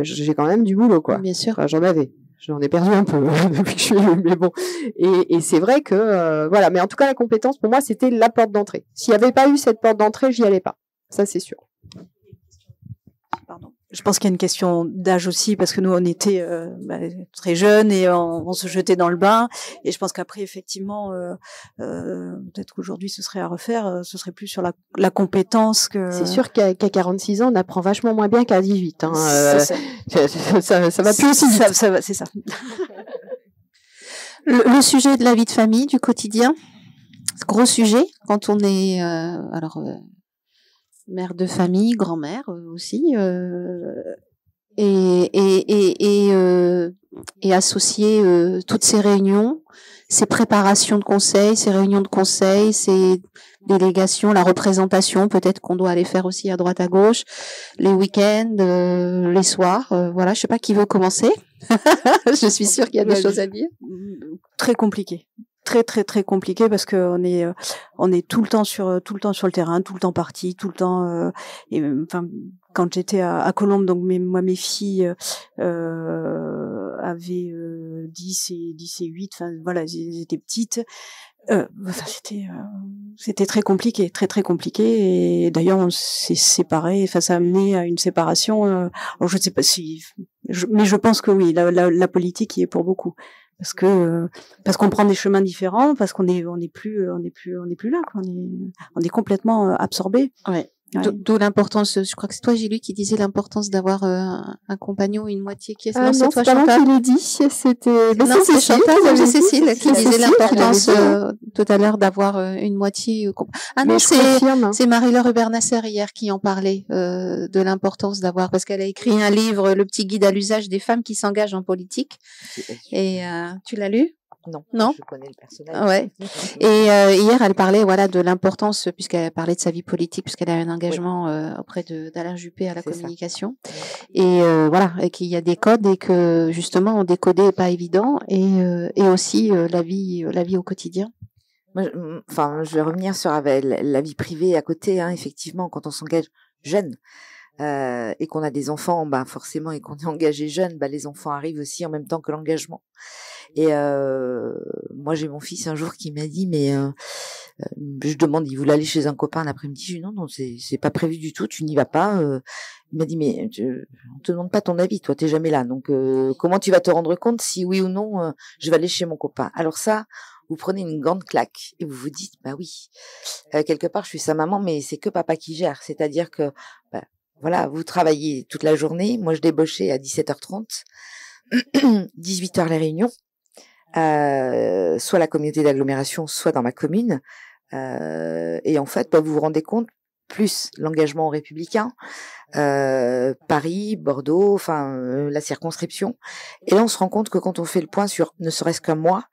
j'ai quand même du boulot, quoi. Bien sûr. Enfin, j'en ai perdu un peu depuis que je suis élue, mais bon. Et c'est vrai que, voilà. Mais en tout cas, la compétence, pour moi, c'était la porte d'entrée. S'il n'y avait pas eu cette porte d'entrée, j'y allais pas. Ça, c'est sûr. Pardon. je pense qu'il y a une question d'âge aussi, parce que nous, on était très jeunes et on se jetait dans le bain. Et je pense qu'après, effectivement, peut-être qu'aujourd'hui, ce serait à refaire. Ce serait plus sur la compétence que... C'est sûr qu'à 46 ans, on apprend vachement moins bien qu'à 18. Hein. Ça va plus aussi vite. C'est ça. Le sujet de la vie de famille, du quotidien, gros sujet quand on est mère de famille, grand-mère aussi, et associer toutes ces réunions, ces préparations de conseil, ces réunions de conseil, ces délégations, la représentation, peut-être qu'on doit aller faire aussi à droite à gauche, les week-ends, les soirs, voilà, je sais pas qui veut commencer. Je suis sûre qu'il y a des choses à dire. Très compliqué. Très très très compliqué parce que on est tout le temps sur le terrain, tout le temps parti, tout le temps enfin quand j'étais à Colombes, donc mes filles avaient 10 et 8, enfin voilà, elles étaient petites. C'était très compliqué, très très compliqué, et d'ailleurs on s'est séparés, enfin ça a amené à une séparation. Alors je ne sais pas si, mais je pense que oui, la politique y est pour beaucoup. Parce qu'on prend des chemins différents, parce qu'on est plus là, quoi. On est complètement absorbé. Ouais. D'où l'importance, je crois que c'est toi, Gilles, qui disait l'importance d'avoir un compagnon, une moitié qui est... non, c'est toi, Chantal. Qui l'ai dit, c'était... Non, c'est Chantal, c'est Cécile qui disait l'importance tout à l'heure d'avoir une moitié... Ah non, c'est Marie-Laure Hubert-Nasser hier qui en parlait, de l'importance d'avoir, parce qu'elle a écrit un livre, Le petit guide à l'usage des femmes qui s'engagent en politique. Et tu l'as lu? Non. Je connais le personnage. Ouais. Et hier, elle parlait de l'importance, puisqu'elle parlait de sa vie politique, puisqu'elle a un engagement auprès d'Alain Juppé à la communication. Ça. Et et qu'il y a des codes et que justement décoder est pas évident, et aussi la vie au quotidien. Je vais revenir sur la vie privée à côté. Effectivement, quand on s'engage jeune. Et qu'on a des enfants, forcément, et qu'on est engagé jeune, les enfants arrivent aussi en même temps que l'engagement. Et moi, j'ai mon fils un jour qui m'a dit, mais je demande, il voulait aller chez un copain l'après-midi. Je dis non, c'est pas prévu du tout, tu n'y vas pas. Il m'a dit, mais on te demande pas ton avis, toi, t'es jamais là. Donc, comment tu vas te rendre compte si oui ou non, je vais aller chez mon copain? Alors ça, vous prenez une grande claque et vous vous dites, oui, quelque part, je suis sa maman, mais c'est que papa qui gère. C'est-à-dire que, voilà, vous travaillez toute la journée. Moi, je débauchais à 17h30, 18h les réunions, soit la communauté d'agglomération, soit dans ma commune. Et en fait, vous vous rendez compte, plus l'engagement républicain, Paris, Bordeaux, la circonscription. Et là, on se rend compte que quand on fait le point sur ne serait-ce qu'un mois,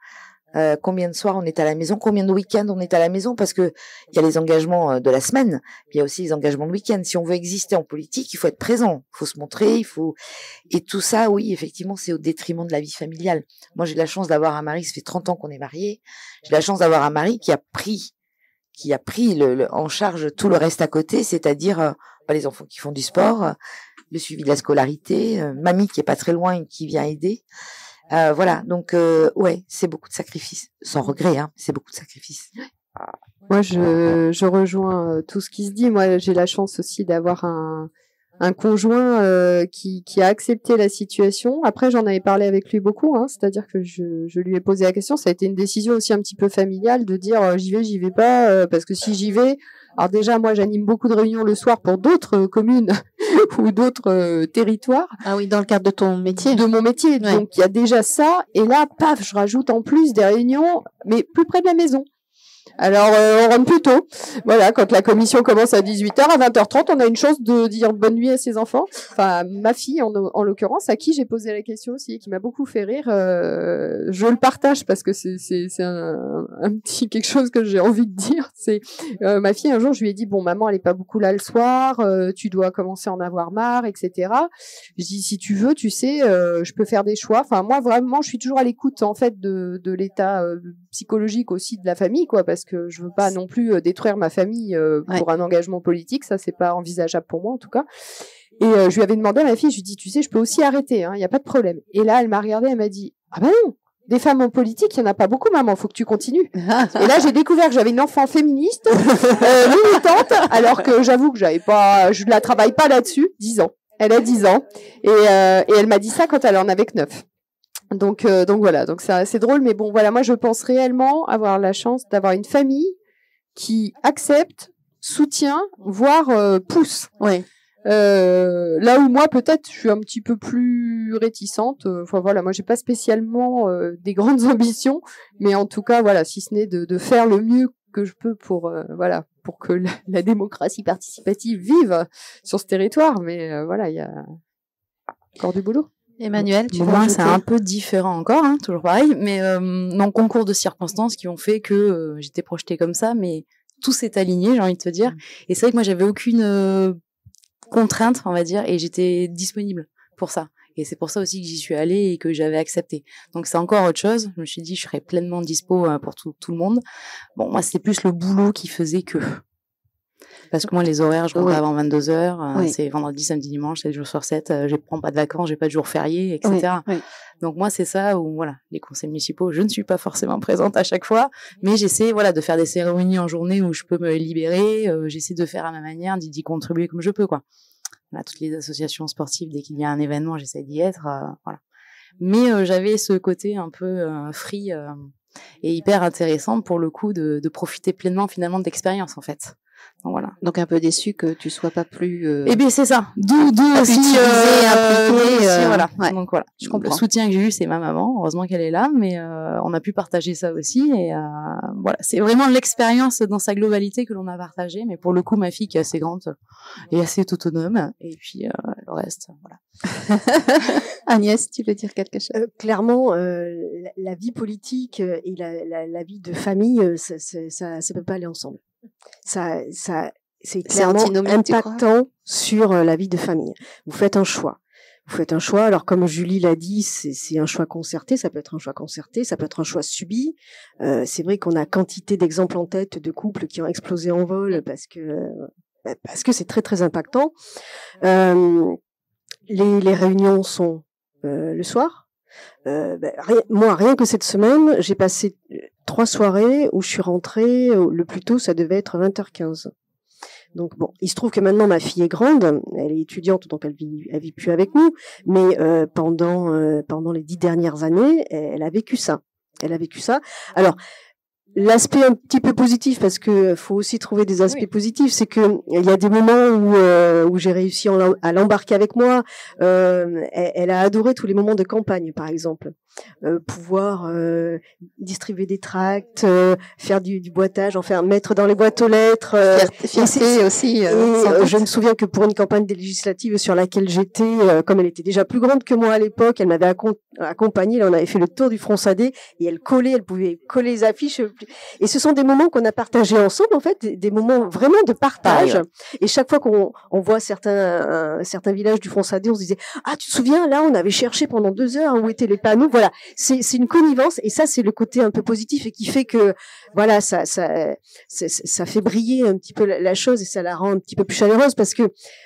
combien de soirs on est à la maison, combien de week-ends on est à la maison, parce que il y a les engagements de la semaine, il y a aussi les engagements de week-end. Si on veut exister en politique, il faut être présent, il faut se montrer, et tout ça, oui, effectivement, c'est au détriment de la vie familiale. Moi, j'ai la chance d'avoir un mari, ça fait 30 ans qu'on est mariés, j'ai la chance d'avoir un mari qui a pris en charge tout le reste à côté, c'est-à-dire les enfants qui font du sport, le suivi de la scolarité, mamie qui est pas très loin et qui vient aider. Voilà, donc c'est beaucoup de sacrifices, sans regret, c'est beaucoup de sacrifices. Moi, je rejoins tout ce qui se dit. Moi, j'ai la chance aussi d'avoir un conjoint qui a accepté la situation. Après, j'en avais parlé avec lui beaucoup, c'est-à-dire que je lui ai posé la question. Ça a été une décision aussi un petit peu familiale de dire j'y vais pas, parce que si j'y vais, alors déjà moi j'anime beaucoup de réunions le soir pour d'autres communes ou d'autres territoires. Ah oui, dans le cadre de ton métier. De mon métier. Ouais. Donc il y a déjà ça, et là paf, je rajoute en plus des réunions, mais plus près de la maison. Alors, on rentre plus tôt. Voilà, quand la commission commence à 18h, à 20h30, on a une chance de dire bonne nuit à ses enfants. Enfin, ma fille, en l'occurrence, à qui j'ai posé la question aussi, qui m'a beaucoup fait rire. Je le partage parce que c'est un petit quelque chose que j'ai envie de dire. C'est ma fille, un jour, je lui ai dit, bon, maman, elle est pas beaucoup là le soir, tu dois commencer à en avoir marre, etc. Je dis, si tu veux, tu sais, je peux faire des choix. Enfin, moi, vraiment, je suis toujours à l'écoute, en fait, de l'état psychologique aussi de la famille, quoi, parce que je veux pas non plus détruire ma famille pour un engagement politique, ça c'est pas envisageable pour moi en tout cas. Et je lui avais demandé à ma fille, je lui ai dit, tu sais, je peux aussi arrêter, il y a pas de problème. Et là elle m'a regardée, elle m'a dit, ah ben non, des femmes en politique, il y en a pas beaucoup, maman, faut que tu continues. Et là j'ai découvert que j'avais une enfant féministe, militante, alors que j'avoue que je la travaille pas là-dessus, 10 ans. Elle a 10 ans. Et elle m'a dit ça quand elle en avait que 9. Donc voilà, donc c'est assez drôle. Mais bon, voilà, moi, je pense réellement avoir la chance d'avoir une famille qui accepte, soutient, voire pousse. Oui. Là où moi peut-être je suis un petit peu plus réticente. Enfin voilà, moi j'ai pas spécialement des grandes ambitions, mais en tout cas voilà, si ce n'est de faire le mieux que je peux pour voilà, pour que la démocratie participative vive sur ce territoire. Mais voilà, il y a encore du boulot. Emmanuel, tu moi c'est un peu différent encore, hein, toujours pareil, mais non, concours de circonstances qui ont fait que j'étais projetée comme ça, mais tout s'est aligné, j'ai envie de te dire. Et c'est vrai que moi j'avais aucune contrainte, on va dire, et j'étais disponible pour ça. Et c'est pour ça aussi que j'y suis allée et que j'avais accepté. Donc c'est encore autre chose. Je me suis dit, je serais pleinement dispo pour tout le monde. Bon, moi, c'était plus le boulot qui faisait que. Parce que moi, les horaires, je rentre avant 22h. C'est vendredi, samedi, dimanche, 7 jours sur 7. Je prends pas de vacances, j'ai pas de jours fériés, etc. Donc moi, c'est ça où, voilà, les conseils municipaux, je ne suis pas forcément présente à chaque fois, mais j'essaie, voilà, de faire des cérémonies en journée où je peux me libérer. J'essaie de faire à ma manière, d'y contribuer comme je peux, quoi. Voilà, toutes les associations sportives, dès qu'il y a un événement, j'essaie d'y être, voilà. Mais j'avais ce côté un peu free et hyper intéressant pour le coup de profiter pleinement finalement de l'expérience, en fait. Donc, voilà. Donc un peu déçu que tu sois pas plus. Eh bien c'est ça. D'où aussi impliqué. Voilà. Ouais. Donc voilà. Je comprends. Le soutien que j'ai eu, c'est ma maman. Heureusement qu'elle est là, mais on a pu partager ça aussi. Et voilà, c'est vraiment l'expérience dans sa globalité que l'on a partagée. Mais pour le coup, ma fille qui est assez grande est assez autonome. Et puis le reste, voilà. Agnès, tu veux dire quelque chose? Clairement, la vie politique et la vie de famille, ça peut pas aller ensemble. C'est clairement impactant sur la vie de famille. Vous faites un choix. Alors comme Julie l'a dit, c'est un choix concerté. Ça peut être un choix concerté, ça peut être un choix subi. C'est vrai qu'on a quantité d'exemples en tête de couples qui ont explosé en vol parce que c'est très très impactant. Les réunions sont le soir. Rien que cette semaine, j'ai passé 3 soirées où je suis rentrée, le plus tôt, ça devait être 20h15. Donc bon, il se trouve que maintenant ma fille est grande, elle est étudiante, donc elle vit plus avec nous, mais pendant les 10 dernières années, elle a vécu ça. Alors, l'aspect un petit peu positif, parce que faut aussi trouver des aspects positifs, c'est que il y a des moments où j'ai réussi à l'embarquer avec moi. Elle a adoré tous les moments de campagne, par exemple. Pouvoir distribuer des tracts, faire du boitage, mettre dans les boîtes aux lettres. Fierté aussi. Je me souviens que pour une campagne des législatives sur laquelle j'étais, comme elle était déjà plus grande que moi à l'époque, elle m'avait accompagnée. Là, on avait fait le tour du Fronsadé et elle pouvait coller les affiches. Et ce sont des moments qu'on a partagés ensemble, en fait, des moments vraiment de partage. Et chaque fois qu'on voit certains villages du Fronsadé, on se disait, ah, tu te souviens, là, on avait cherché pendant 2 heures où étaient les panneaux. Voilà, c'est une connivence, et ça, c'est le côté un peu positif et qui fait que, voilà, ça fait briller un petit peu la chose et ça la rend un petit peu plus chaleureuse, parce que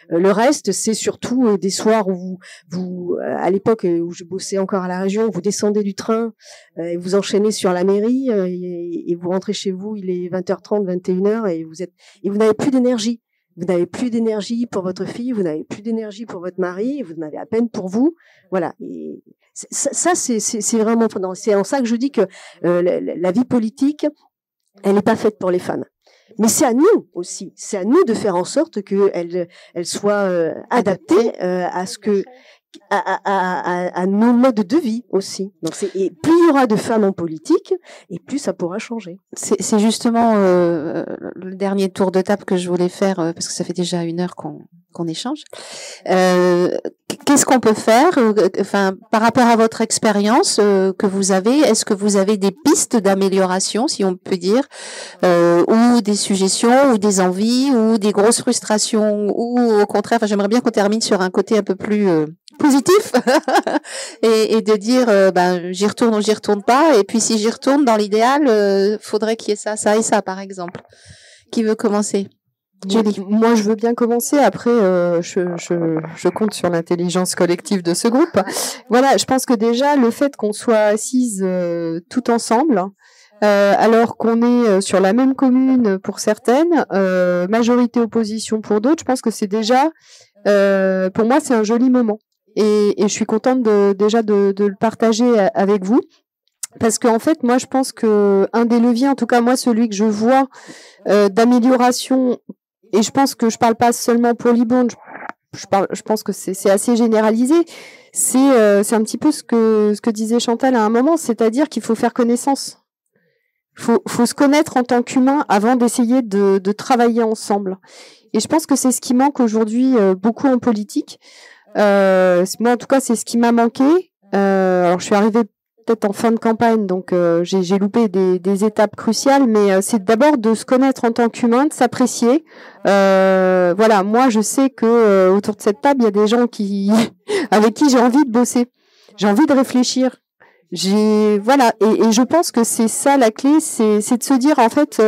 le reste, c'est surtout des soirs où vous, à l'époque où je bossais encore à la région, vous descendez du train et vous enchaînez sur la mairie et vous rentrez chez vous, il est 20h30, 21h et vous n'avez plus d'énergie. Vous n'avez plus d'énergie pour votre fille, vous n'avez plus d'énergie pour votre mari, vous en avez à peine pour vous. Voilà. Et ça, c'est vraiment pendant. C'est en ça que je dis que la vie politique, elle n'est pas faite pour les femmes. Mais c'est à nous aussi. C'est à nous de faire en sorte qu'elle soit adaptée à ce que à nos modes de vie aussi. Donc et plus il y aura de femmes en politique, et plus ça pourra changer. C'est justement le dernier tour de table que je voulais faire, parce que ça fait déjà 1 heure qu'on échange. Qu'est-ce qu'on peut faire, enfin, par rapport à votre expérience que vous avez, est-ce que vous avez des pistes d'amélioration, si on peut dire, ou des suggestions, ou des envies, ou des grosses frustrations, ou au contraire, enfin, j'aimerais bien qu'on termine sur un côté un peu plus positif et de dire j'y retourne ou j'y retourne pas, et puis si j'y retourne, dans l'idéal, faudrait qu'il y ait ça et ça, par exemple. Qui veut commencer? Julie. Moi, je veux bien commencer. Après, je compte sur l'intelligence collective de ce groupe. Voilà, je pense que déjà, le fait qu'on soit assises tout ensemble, alors qu'on est sur la même commune pour certaines, majorité opposition pour d'autres, je pense que c'est déjà pour moi, c'est un joli moment. Et je suis contente déjà de le partager avec vous. Parce qu'en fait, moi, je pense que un des leviers, en tout cas moi, celui que je vois d'amélioration, et je pense que je parle pas seulement pour Libourne, je pense que c'est assez généralisé. C'est un petit peu ce que disait Chantal à un moment, c'est-à-dire qu'il faut faire connaissance. Faut se connaître en tant qu'humain avant d'essayer de travailler ensemble. Et je pense que c'est ce qui manque aujourd'hui beaucoup en politique. Moi, en tout cas, c'est ce qui m'a manqué. Alors, je suis arrivée peut-être en fin de campagne, donc j'ai loupé des étapes cruciales, mais c'est d'abord de se connaître en tant qu'humain, de s'apprécier. Voilà, moi je sais que autour de cette table, il y a des gens avec qui j'ai envie de bosser, j'ai envie de réfléchir. Voilà, et je pense que c'est ça la clé, c'est de se dire en fait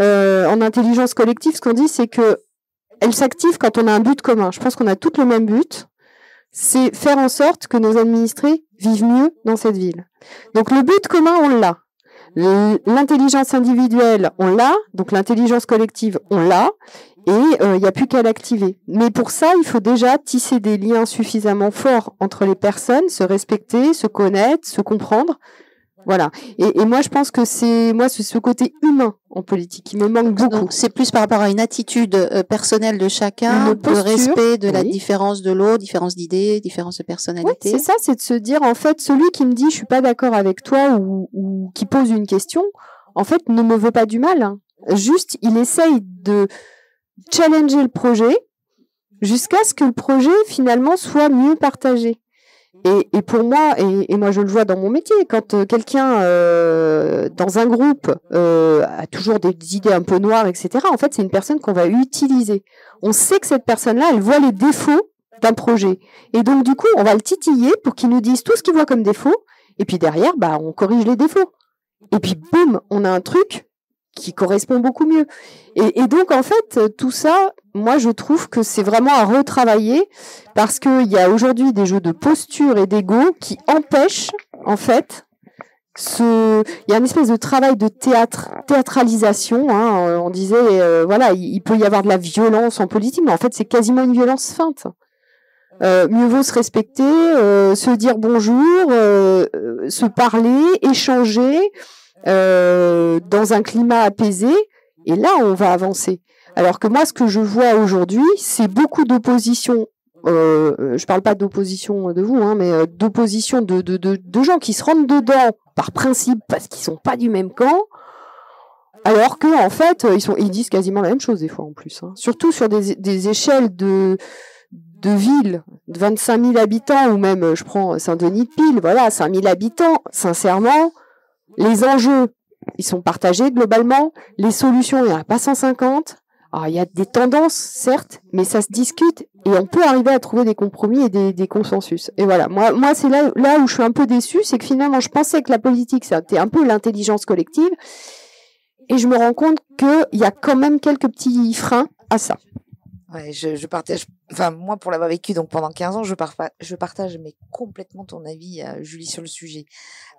en intelligence collective, ce qu'on dit, c'est que elle s'active quand on a un but commun. Je pense qu'on a tous le même but. C'est faire en sorte que nos administrés vivent mieux dans cette ville. Donc le but commun, on l'a. L'intelligence individuelle, on l'a. Donc l'intelligence collective, on l'a. Et il n'y a plus qu'à l'activer. Mais pour ça, il faut déjà tisser des liens suffisamment forts entre les personnes, se respecter, se connaître, se comprendre. Voilà. Et moi, je pense que c'est ce côté humain en politique qui me manque beaucoup. Donc, c'est plus par rapport à une attitude personnelle de chacun, le respect de la différence de l'autre, différence d'idées, différence de personnalité. Ouais, c'est ça, c'est de se dire, en fait, celui qui me dit je suis pas d'accord avec toi ou qui pose une question, en fait, ne me veut pas du mal. Hein. Juste, il essaye de challenger le projet jusqu'à ce que le projet, finalement, soit mieux partagé. Et pour moi, et moi je le vois dans mon métier, quand quelqu'un dans un groupe a toujours des idées un peu noires, etc., en fait c'est une personne qu'on va utiliser. On sait que cette personne-là, elle voit les défauts d'un projet. Et donc du coup, on va le titiller pour qu'il nous dise tout ce qu'il voit comme défaut, et puis derrière, bah on corrige les défauts. Et puis boum, on a un truc qui correspond beaucoup mieux. Et donc, en fait, tout ça, moi, je trouve que c'est vraiment à retravailler parce qu'il y a aujourd'hui des jeux de posture et d'ego qui empêchent, en fait, il y a une espèce de travail de théâtralisation. Hein, on disait, voilà, il peut y avoir de la violence en politique, mais en fait, c'est quasiment une violence feinte. Mieux vaut se respecter, se dire bonjour, se parler, échanger, dans un climat apaisé, et là on va avancer. Alors que moi ce que je vois aujourd'hui, c'est beaucoup d'opposition, je parle pas d'opposition de vous, hein, mais d'opposition de gens qui se rentrent dedans par principe parce qu'ils sont pas du même camp, alors que en fait ils disent quasiment la même chose des fois en plus, hein. Surtout sur des échelles de villes de 25 000 habitants, ou même je prends Saint-Denis-de-Pile, voilà, 5 000 habitants, sincèrement. Les enjeux, ils sont partagés globalement. Les solutions, il n'y en a pas 150. Alors, il y a des tendances, certes, mais ça se discute et on peut arriver à trouver des compromis et des consensus. Et voilà, moi c'est là où je suis un peu déçue, c'est que finalement, je pensais que la politique, c'était un peu l'intelligence collective. Et je me rends compte qu'il y a quand même quelques petits freins à ça. Ouais, je partage, enfin, moi, pour l'avoir vécu donc pendant 15 ans, je partage mais complètement ton avis, Julie, sur le sujet.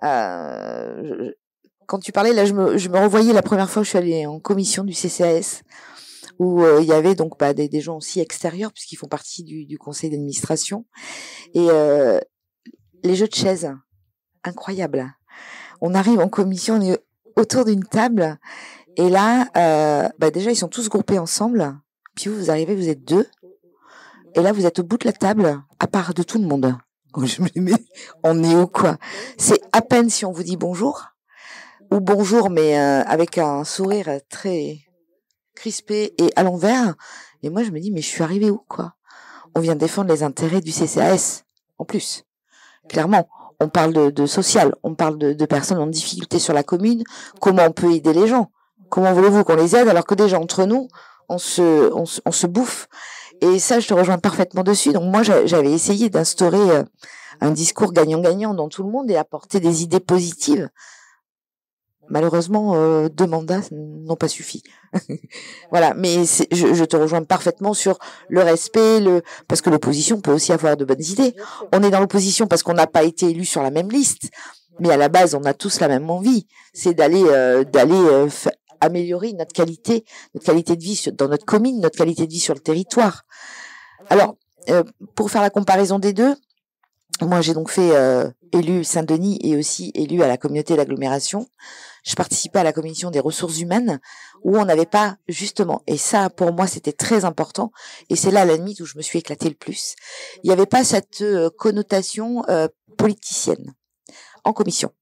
Quand tu parlais, là, je me revoyais la première fois que je suis allée en commission du CCAS, où il y avait donc des gens aussi extérieurs, puisqu'ils font partie du conseil d'administration. Et les jeux de chaises, incroyable. On arrive en commission, on est autour d'une table, et là, déjà, ils sont tous groupés ensemble. Puis vous arrivez, vous êtes 2. Et là, vous êtes au bout de la table, à part de tout le monde. Je me dis, mais on est où, quoi? C'est à peine si on vous dit bonjour. Ou bonjour, mais avec un sourire très crispé et à l'envers. Et moi, je me dis, mais je suis arrivée où, quoi? On vient défendre les intérêts du CCAS, en plus. Clairement, on parle de social, on parle de personnes en difficulté sur la commune. Comment on peut aider les gens? Comment voulez-vous qu'on les aide alors que déjà, entre nous, on se bouffe. Et ça, je te rejoins parfaitement dessus. Donc moi, j'avais essayé d'instaurer un discours gagnant-gagnant dans tout le monde et apporter des idées positives. Malheureusement, 2 mandats n'ont pas suffi. Voilà, mais je te rejoins parfaitement sur le respect, parce que l'opposition peut aussi avoir de bonnes idées. On est dans l'opposition parce qu'on n'a pas été élu sur la même liste, mais à la base, on a tous la même envie, c'est d'aller améliorer notre qualité de vie dans notre commune, notre qualité de vie sur le territoire. Alors, pour faire la comparaison des deux, moi j'ai donc fait élu Saint-Denis et aussi élu à la communauté d'agglomération. Je participais à la commission des ressources humaines où on n'avait pas, justement, et ça pour moi c'était très important, et c'est là à la limite où je me suis éclatée le plus, il n'y avait pas cette connotation politicienne en commission.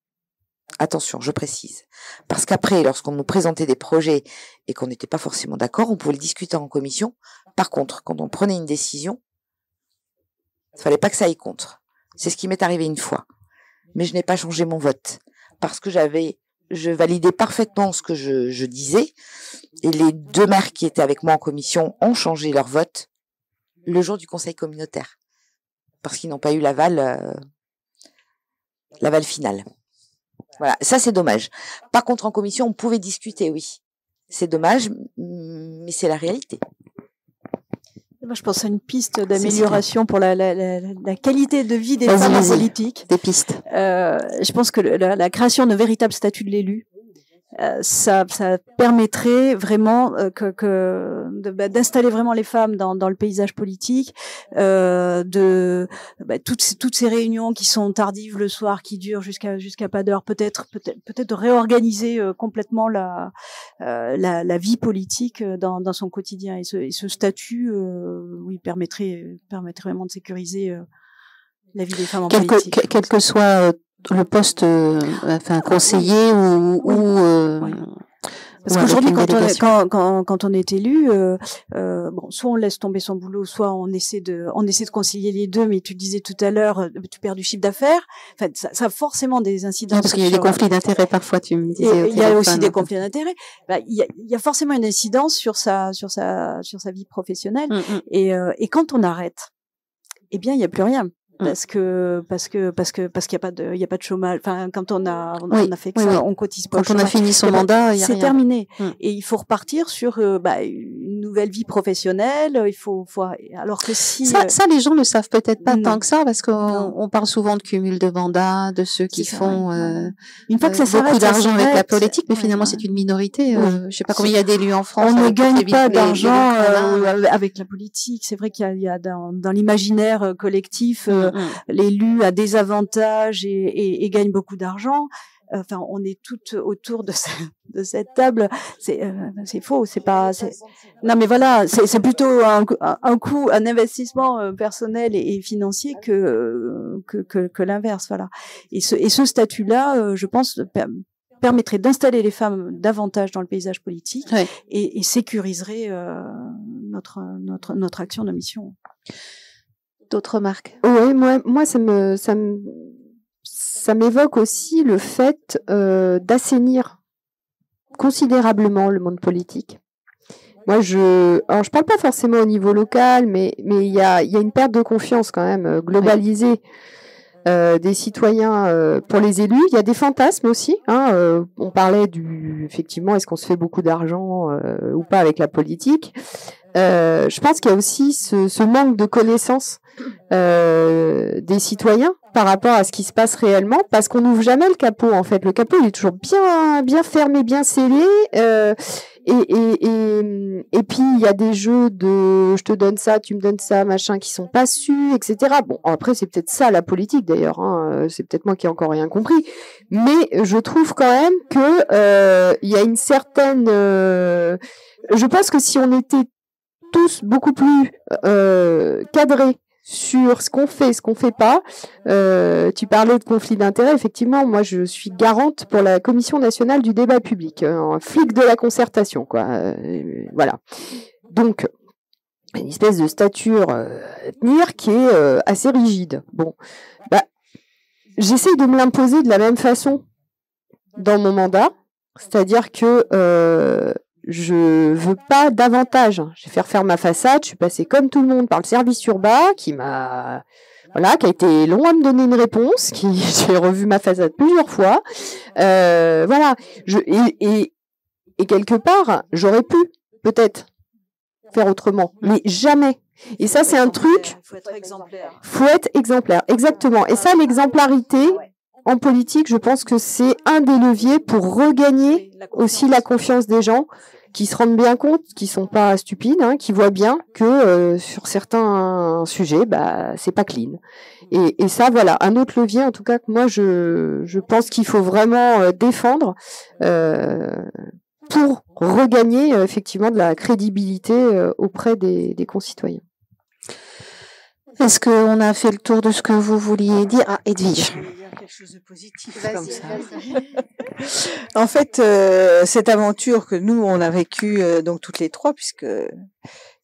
Attention, je précise. Parce qu'après, lorsqu'on nous présentait des projets et qu'on n'était pas forcément d'accord, on pouvait le discuter en commission. Par contre, quand on prenait une décision, il fallait pas que ça aille contre. C'est ce qui m'est arrivé une fois. Mais je n'ai pas changé mon vote. Parce que je validais parfaitement ce que je disais. Et les 2 maires qui étaient avec moi en commission ont changé leur vote le jour du conseil communautaire. Parce qu'ils n'ont pas eu l'aval final. Voilà, ça c'est dommage. Par contre, en commission, on pouvait discuter, oui. C'est dommage, mais c'est la réalité. Moi, je pense à une piste d'amélioration pour la qualité de vie des femmes en politique. Des pistes. Je pense que la création d'un véritable statut de l'élu, ça permettrait vraiment d'installer vraiment les femmes dans le paysage politique, toutes ces réunions qui sont tardives le soir, qui durent jusqu'à pas d'heure, peut-être de réorganiser complètement la vie politique dans son quotidien, et ce statut oui permettrait vraiment de sécuriser la vie des femmes en politique. Quel que soit le poste, conseiller ou parce qu'aujourd'hui, quand on est élu, soit on laisse tomber son boulot, soit on essaie de concilier les deux. Mais tu disais tout à l'heure, tu perds du chiffre d'affaires. Enfin, ça a forcément des incidences. Parce qu'il y a des conflits d'intérêts parfois. Tu me disais. Il y a aussi des conflits d'intérêts. Il y a forcément une incidence sur sa vie professionnelle. Et quand on arrête, eh bien, il y a plus rien. Parce qu'il y a pas de chômage. Enfin, quand on a fait que ça, on cotise pas. Quand on a fini son mandat, c'est terminé. Et il faut repartir sur une nouvelle vie professionnelle. Il faut alors que si ça les gens ne savent peut-être pas tant que ça, parce qu'on parle souvent de cumul de mandats, de ceux qui font une fois que ça beaucoup d'argent avec la politique, mais finalement c'est une minorité. Je sais pas combien il y a d'élus en France. On ne gagne pas d'argent avec la politique. C'est vrai qu'il y a dans l'imaginaire collectif. L'élu a des avantages et gagne beaucoup d'argent. Enfin, on est toutes autour de cette table. C'est faux. Non, mais voilà, c'est plutôt un coût, un investissement personnel et financier que l'inverse. Voilà. Et ce statut-là, je pense, permettrait d'installer les femmes davantage dans le paysage politique et sécuriserait notre action de mission. D'autres remarques? Oui, moi ça m'évoque aussi le fait d'assainir considérablement le monde politique. Moi, je parle pas forcément au niveau local, mais il y a une perte de confiance quand même globalisée des citoyens pour les élus. Il y a des fantasmes aussi. On parlait effectivement, est-ce qu'on se fait beaucoup d'argent ou pas avec la politique. Je pense qu'il y a aussi ce manque de connaissance des citoyens par rapport à ce qui se passe réellement, parce qu'on n'ouvre jamais le capot. En fait, le capot il est toujours bien fermé, bien scellé. Et puis il y a des jeux de je te donne ça, tu me donnes ça, machin, qui sont pas sus, etc. Bon, après c'est peut-être ça la politique d'ailleurs. C'est peut-être moi qui ai encore rien compris, mais je trouve quand même que il y a une certaine. Je pense que si on était tous beaucoup plus cadrés sur ce qu'on fait, ce qu'on fait pas. Tu parlais de conflit d'intérêts. Effectivement, moi, je suis garante pour la Commission nationale du débat public, un flic de la concertation, quoi. Voilà. Donc, une espèce de stature à tenir qui est assez rigide. Bon, j'essaye de me l'imposer de la même façon dans mon mandat, c'est-à-dire que je veux pas davantage. Je vais faire faire ma façade. Je suis passée comme tout le monde par le service urbain qui a été long à me donner une réponse, j'ai revu ma façade plusieurs fois. Voilà. Et quelque part, j'aurais pu peut-être faire autrement, mais jamais. Et ça, c'est un truc. Faut être exemplaire. Faut être exemplaire, exactement. Et ça, l'exemplarité. En politique, je pense que c'est un des leviers pour regagner aussi la confiance des gens. qui se rendent bien compte, qui sont pas stupides, hein, qui voient bien que sur certains sujets, bah c'est pas clean. Et ça, voilà, un autre levier, en tout cas que moi je pense qu'il faut vraiment défendre pour regagner effectivement de la crédibilité auprès des concitoyens. Est-ce qu'on a fait le tour de ce que vous vouliez dire? Ah, Edwige. Quelque chose de positif comme ça. En fait, cette aventure que nous on a vécue donc toutes les trois, puisque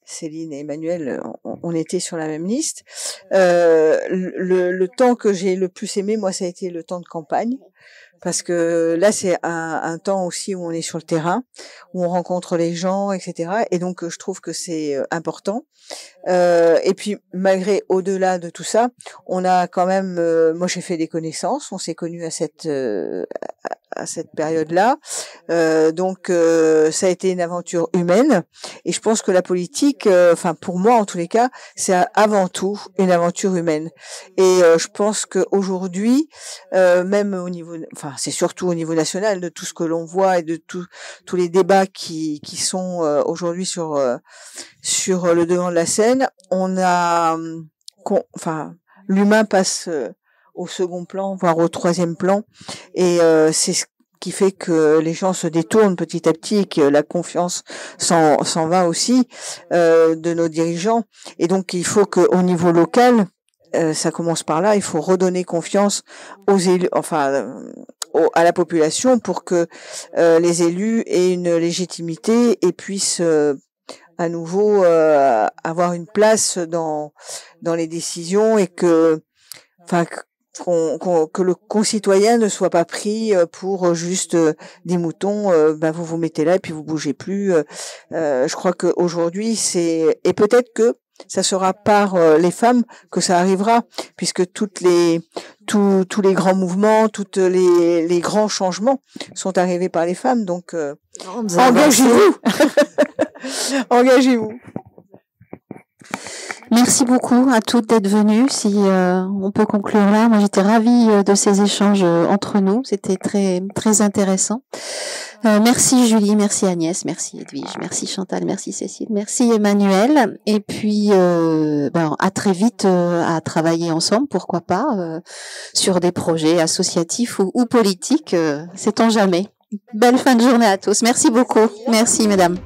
Céline et Emmanuel, on était sur la même liste. Le temps que j'ai le plus aimé, moi, ça a été le temps de campagne. Parce que là, c'est un temps aussi où on est sur le terrain, où on rencontre les gens, etc. Et donc, je trouve que c'est important. Et puis, malgré, au-delà de tout ça, on a quand même, moi, j'ai fait des connaissances. On s'est connus à cette période-là. Donc, ça a été une aventure humaine. Et je pense que la politique, enfin, pour moi, en tous les cas, c'est avant tout une aventure humaine. Et je pense qu'aujourd'hui, même au niveau, enfin, c'est surtout au niveau national, de tout ce que l'on voit et de tous les débats qui sont aujourd'hui sur le devant de la scène, on a, enfin, l'humain passe au second plan, voire au troisième plan, et c'est ce qui fait que les gens se détournent petit à petit et que la confiance s'en va aussi de nos dirigeants. Et donc, il faut qu'au niveau local, ça commence par là, il faut redonner confiance aux élus, enfin, à la population pour que les élus aient une légitimité et puissent à nouveau avoir une place dans les décisions et que, enfin, que le concitoyen ne soit pas pris pour juste des moutons. Ben vous mettez là et puis vous bougez plus. Je crois qu'aujourd'hui et peut-être que ça sera par les femmes que ça arrivera, puisque tous les grands mouvements, tous les grands changements sont arrivés par les femmes. Donc engagez-vous. Engagez-vous. Merci beaucoup à toutes d'être venues. Si on peut conclure là, moi j'étais ravie de ces échanges entre nous. C'était très très intéressant. Merci Julie, merci Agnès, merci Edwige, merci Chantal, merci Cécile, merci Emmanuel. Et puis à très vite à travailler ensemble, pourquoi pas, sur des projets associatifs ou politiques. Sait-on jamais. Belle fin de journée à tous. Merci beaucoup. Merci mesdames.